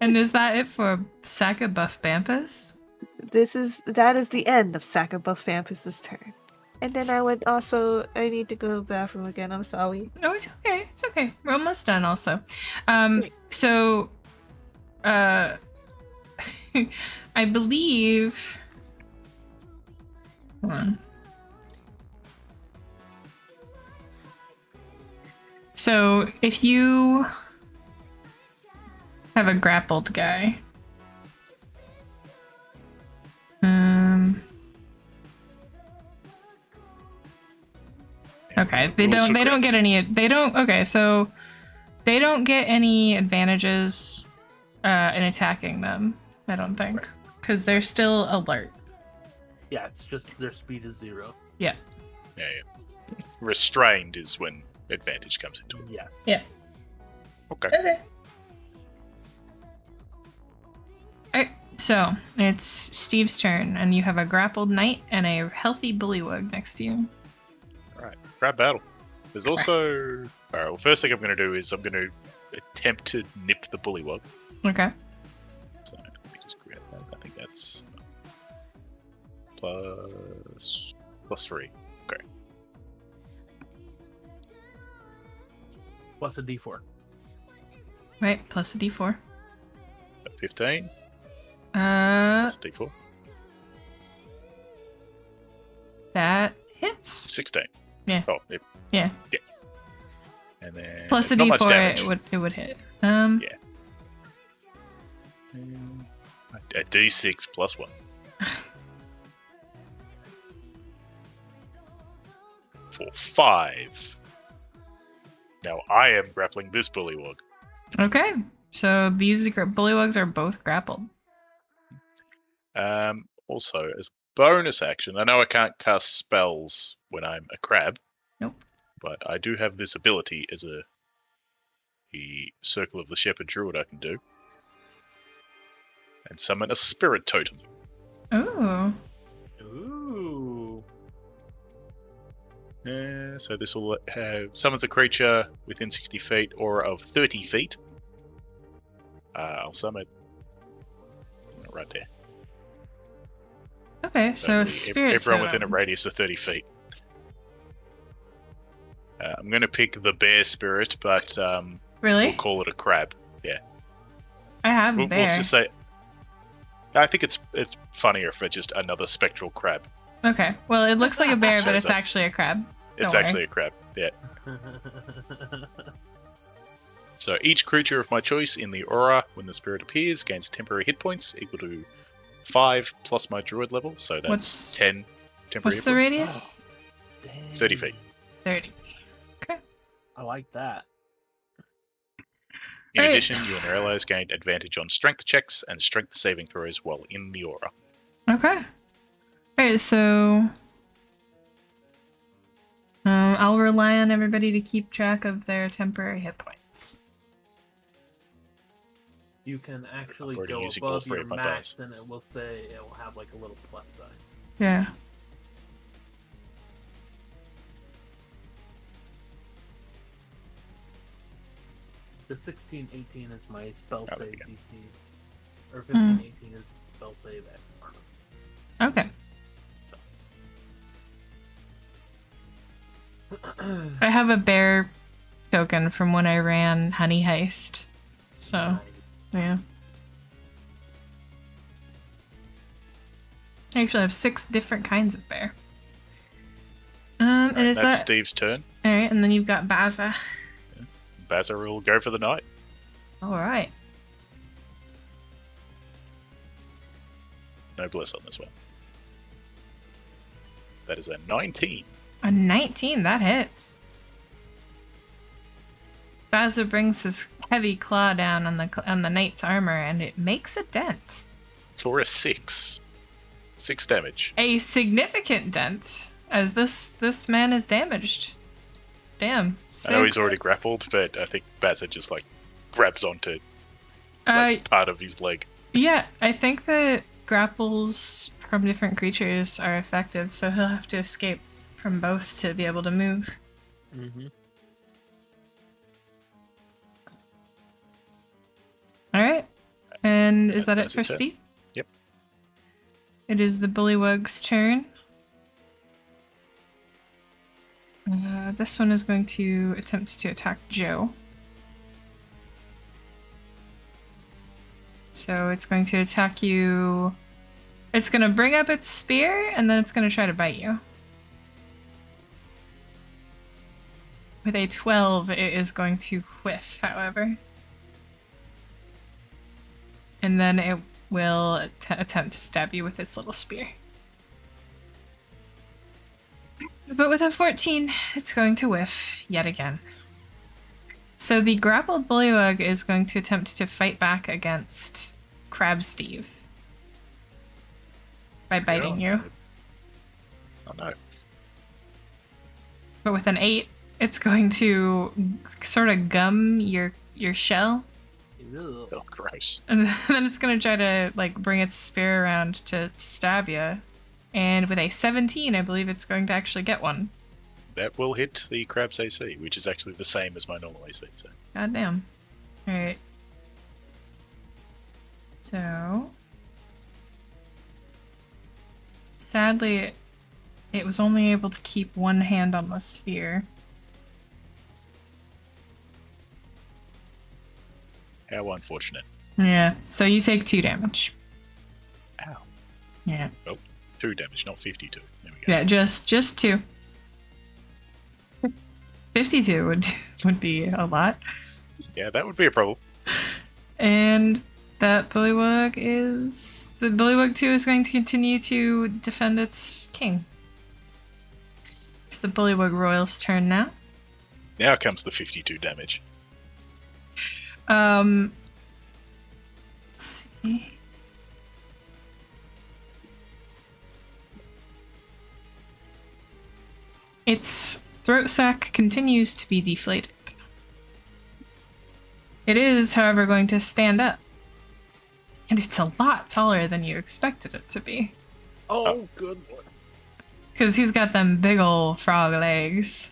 And is that it for Saka Buff Bampus? That is the end of Saka Buff Vampus's turn. And then I need to go to the bathroom again. I'm sorry. Oh, it's okay. It's okay. We're almost done also. So I believe hold on. So if you have a grappled guy, okay, they don't get any advantages in attacking them, I don't think, because they're still alert. Yeah, it's just their speed is 0. Yeah. Yeah. Restrained is when advantage comes into it. Yes. Yeah. Okay. Okay. Alright, so it's Steve's turn, and you have a grappled knight and a healthy bullywug next to you. Alright. Grab battle. There's also... Alright, well, first thing I'm going to do is I'm going to attempt to nip the bullywug. Okay. So let me just grab that. I think that's plus 3. Okay. Plus a D4. Right, plus a d4. 15. Plus D4. That hits. 16. Yeah. Oh, yep. Yeah. Yeah. And then Plus a not much D4, damage. it would hit. Yeah. A D6 plus 1. For 5. Now I am grappling this bullywug. Okay. So these bullywugs are both grappled. Also, as bonus action, I know I can't cast spells when I'm a crab. Nope. But I do have this ability as the Circle of the Shepherd Druid I can do. And summon a spirit totem. Oh. Ooh. So this will have summons a creature within 60 feet or of 30 feet. I'll summon right there. Okay, so spirit everyone within a totem. radius of 30 feet. I'm going to pick the bear spirit, but Really? we'll call it a crab. Yeah. I have a We'll bear. just say. I think it's funnier for just another spectral crab. Okay. Well, it looks like a bear, but Shows it's up. actually a crab. It's Don't worry. actually a crab. Yeah. So each creature of my choice in the aura, when the spirit appears, gains temporary hit points equal to 5 plus my druid level. So that's What's- 10 temporary What's hit the points. radius? Dang. 30 feet. 30. Okay. I like that. In Alright. addition, you and your allies gain advantage on strength checks and strength saving throws while in the aura. Okay. Alright, so I'll rely on everybody to keep track of their temporary hit points. You can actually already go using all above 3 your of my max, dice. and it will say it will have like a little plus sign. Yeah. The 16-18 is my spell Oh, there save you go. DC, or 15-18 is spell save at armor. Okay. I have a bear token from when I ran Honey Heist. So, yeah. I actually have 6 different kinds of bear. And is That's that Steve's turn. alright? And then you've got Baza. Bazar will go for the night. Alright. No bliss on this one. That is a 19. A 19, that hits. Baza brings his heavy claw down on the knight's armor, and it makes a dent. For a 6. 6 damage. A significant dent, as this man is damaged. Damn. 6. I know he's already grappled, but I think Bazar just like grabs onto part of his leg. Yeah, I think that grapples from different creatures are effective, so he'll have to escape from both to be able to move. Mm-hmm. Alright. And is That's that it for Bazar's turn. Steve? Yep. It is the Bullywug's turn. This one is going to attempt to attack Joe. So it's going to attack you. It's going to bring up its spear, and then it's going to try to bite you. With a 12, it is going to whiff, however. And then it will attempt to stab you with its little spear. But with a 14, it's going to whiff yet again. So the grappled bullywug is going to attempt to fight back against Crab Steve by biting you. Oh no. But with an 8, it's going to sort of gum your shell. Ew. Oh, gross. And then it's going to try to like bring its spear around to stab you. And with a 17, I believe it's going to actually get one. That will hit the crab's AC, which is actually the same as my normal AC. So. God damn. Alright. So. Sadly, it was only able to keep one hand on the spear. How unfortunate. Yeah, so you take 2 damage. Yeah. 2 damage, not 52. There we go. Yeah, just 2. 52 would be a lot. Yeah, that would be a problem. And that Bullywug is... The Bullywug 2 is going to continue to defend its king. It's the Bullywug Royal's turn now. Now comes the 52 damage. Let's see. Its throat sac continues to be deflated. It is, however, going to stand up. And it's a lot taller than you expected it to be. Oh, good lord. Because he's got them big ol' frog legs.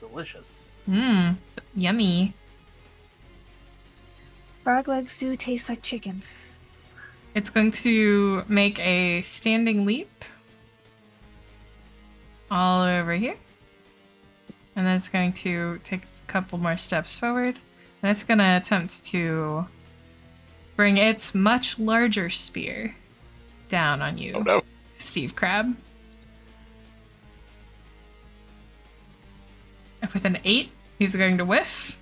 Delicious. Mmm, yummy. Frog legs do taste like chicken. It's going to make a standing leap all over here. And then it's going to take a couple more steps forward. And it's going to attempt to bring its much larger spear down on you, Oh no. Steve Crab. With an 8, he's going to whiff.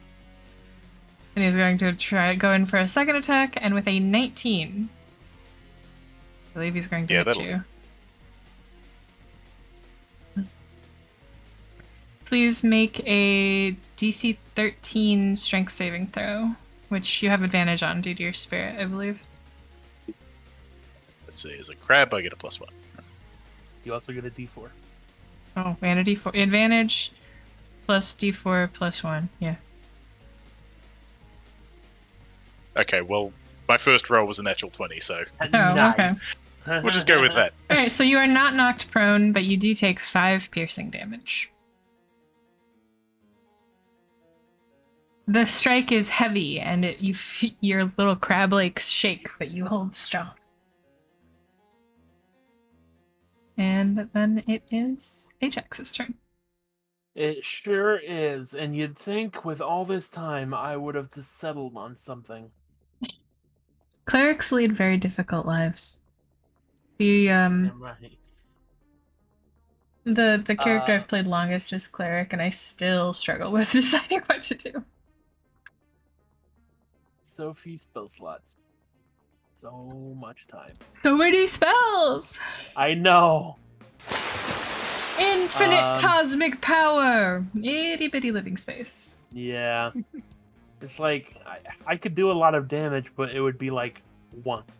And he's going to go in for a second attack, and with a 19, I believe he's going to hit that'll you. Please make a DC 13 strength saving throw, which you have advantage on due to your spirit, I believe. Let's see, as a crab, I get a +1. You also get a D4. Oh, and a D4. Advantage plus D4 plus 1, yeah. Okay, well, my first roll was a natural 20, so okay. we'll just go with that. Alright, so you are not knocked prone, but you do take 5 piercing damage. The strike is heavy, and your little crab legs shake, but you hold strong. And then it is Ajax's turn. It sure is, and you'd think with all this time I would have just settled on something. Clerics lead very difficult lives. The Right. the character I've played longest is cleric, and I still struggle with deciding what to do. So few spell slots. So much time. So many spells! I know! Infinite cosmic power! Itty bitty living space. Yeah. It's like, I could do a lot of damage, but it would be like once.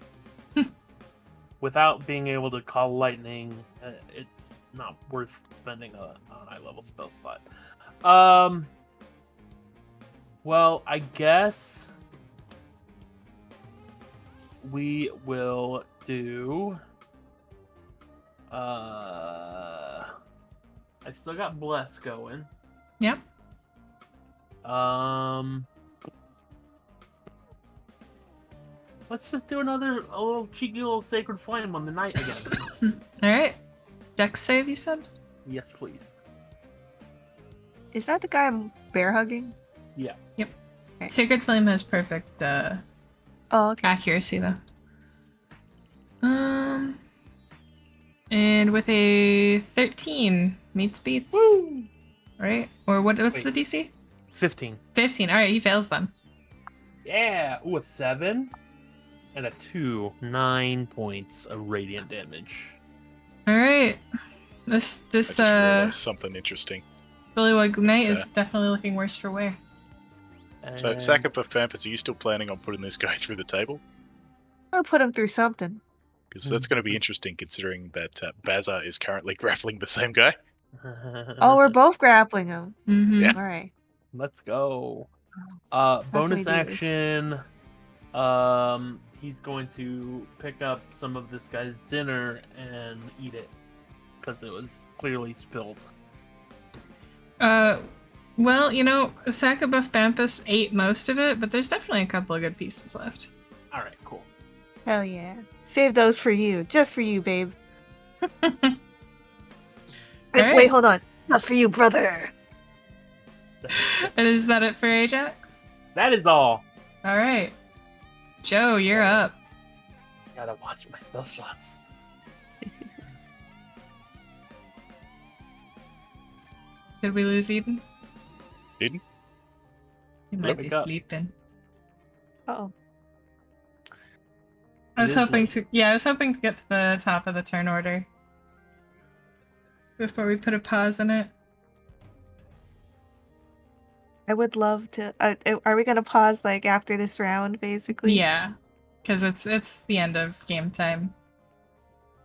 Without being able to call lightning, it's not worth spending a high level spell slot. Well, I guess we will do I still got Bless going. Yep. Let's just do a little cheeky little Sacred Flame on the knight again. Alright. Dex save, you said? Yes, please. Is that the guy I'm bear hugging? Yeah. Yep. Okay. Sacred Flame has perfect Oh, okay. accuracy, though. And with a 13, meets beats. Woo! Right? Or what's Wait. the DC? 15. 15. Alright, he fails them. Yeah! Ooh, a 7 and a 2. 9 points of radiant damage. Alright. This I just realized something interesting. Bullywug Knight is definitely looking worse for wear. So, And- Sack of Pampers, are you still planning on putting this guy through the table? I'll put him through something. Because that's going to be interesting considering that Baza is currently grappling the same guy. Oh, we're both grappling him. Mm-hmm. Yeah. All right. Let's go. can we Bonus do this? action. He's going to pick up some of this guy's dinner and eat it because it was clearly spilled. Well, you know, Sacabuff Bampus ate most of it, but there's definitely a couple of good pieces left. All right, cool. Hell yeah. Save those for you. Just for you, babe. Alright. Wait, hold on. That's for you, brother. And is that it for Ajax? That is all. Alright. Joe, you're up. gotta watch my spell slots. Did we lose Eden? Eden? He might Wake be up. sleeping. Oh, I was It is hoping late. to. Yeah, I was hoping to get to the top of the turn order before we put a pause in it. I would love to. Are we gonna pause like after this round, basically? Yeah, because it's the end of game time.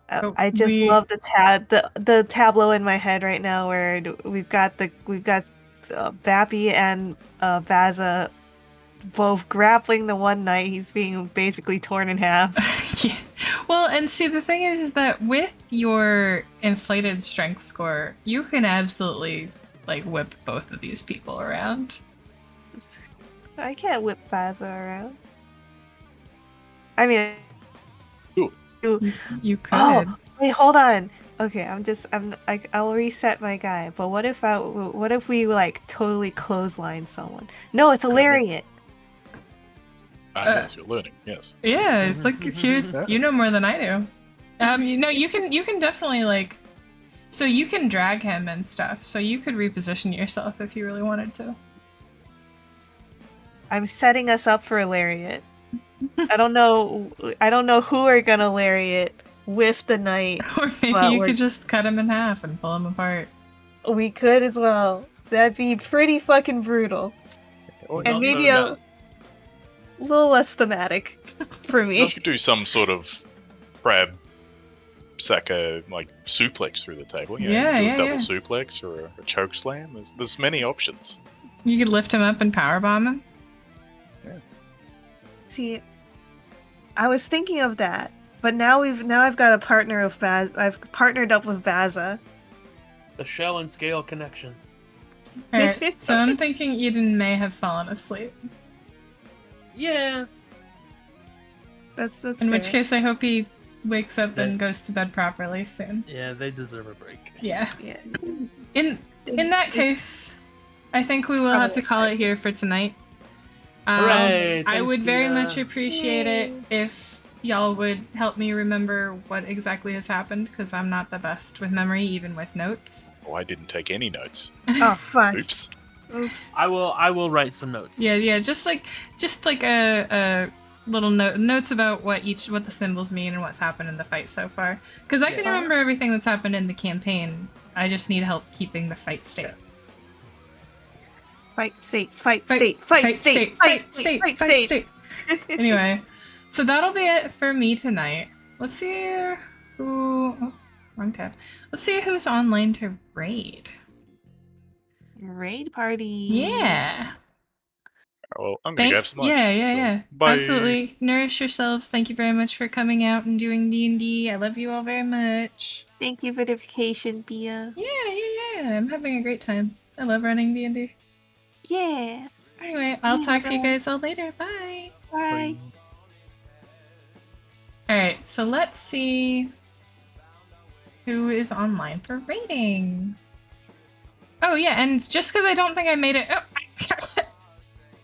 But I just we- love the tableau in my head right now where we've got Vappy and Baza both grappling the one knight. He's being basically torn in half. Yeah. Well, and see, the thing is that with your inflated strength score, you can absolutely like whip both of these people around. I can't whip Baza around. I mean, You could. oh wait, hold on. Okay, I'll reset my guy. But what if we like totally clothesline someone? No, it's a lariat. Yes, you're learning. Yes. Yeah, like you know more than I do. You can definitely like, so you can drag him and stuff. So you could reposition yourself if you really wanted to. I'm setting us up for a lariat. I don't know who are gonna lariat with the knight. Or maybe Well, you we're- could just cut him in half and pull him apart. We could as well. That'd be pretty fucking brutal. And maybe a little less thematic for You me. could do some sort of crab Saka like suplex through the table. You know, Yeah, you do yeah, a double yeah. suplex or a choke slam. There's many options. You could lift him up and powerbomb him. See, I was thinking of that, but now I've got a partner of Baz. I've partnered up with Baza. The shell and scale connection. Alright, so I'm thinking Eden may have fallen asleep. Yeah. That's In which fair. case, I hope he wakes up and Yeah. goes to bed properly soon. Yeah, they deserve a break. Yeah. Yeah. In that case, I think we it's will have to probably call it here for tonight. Hooray! I Thanks, would very Tina. much appreciate it if y'all would help me remember what exactly has happened, because I'm not the best with memory, even with notes. Oh, I didn't take any notes. Oh fuck. Oops. Oops. I will write some notes. Yeah, just like a little notes about what the symbols mean and what's happened in the fight so far. Because I can Yeah. remember everything that's happened in the campaign. I just need help keeping the fight state. Fight state. Fight state. Fight state. Fight state. Fight state. Anyway, so that'll be it for me tonight. Let's see who. Oh, wrong tab. Let's see who's online to raid. Raid party. Yeah. Well, I'm gonna grab Thanks. some lunch. Yeah. so bye. Absolutely. Nourish yourselves. Thank you very much for coming out and doing D&D. I love you all very much. Thank you for the vacation, Bia. Yeah. I'm having a great time. I love running D&D. Yeah. Anyway, I'll talk to you guys all later. Bye. Bye. Alright, so let's see who is online for raiding. Oh yeah, and just because I don't think I made it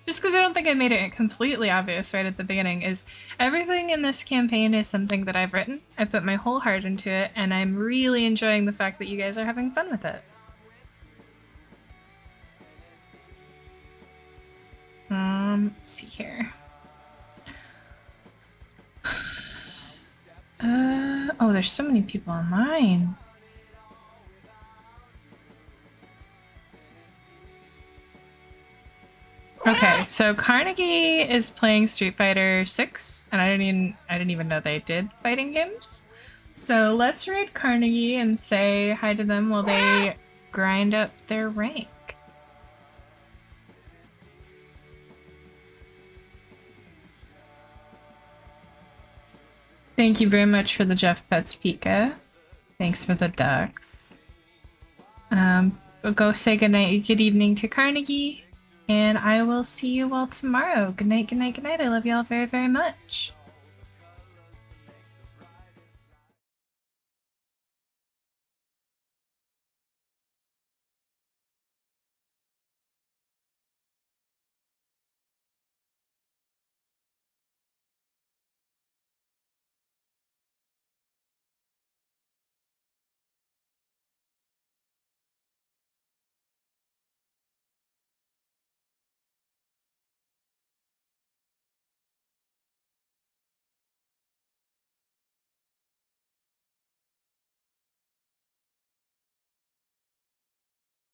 just because I don't think I made it completely obvious right at the beginning is everything in this campaign is something that I've written. I put my whole heart into it, and I'm really enjoying the fact that you guys are having fun with it. Let's see here. Oh, there's so many people online. Okay, so Carnegie is playing Street Fighter 6, and I didn't even know they did fighting games. So let's raid Carnegie and say hi to them while they grind up their rank. Thank you very much for the Jeff Pets Pika. Thanks for the ducks. We'll go say goodnight, good evening to Carnegie, and I will see you all tomorrow. Good night, good night, good night. I love you all very, very much.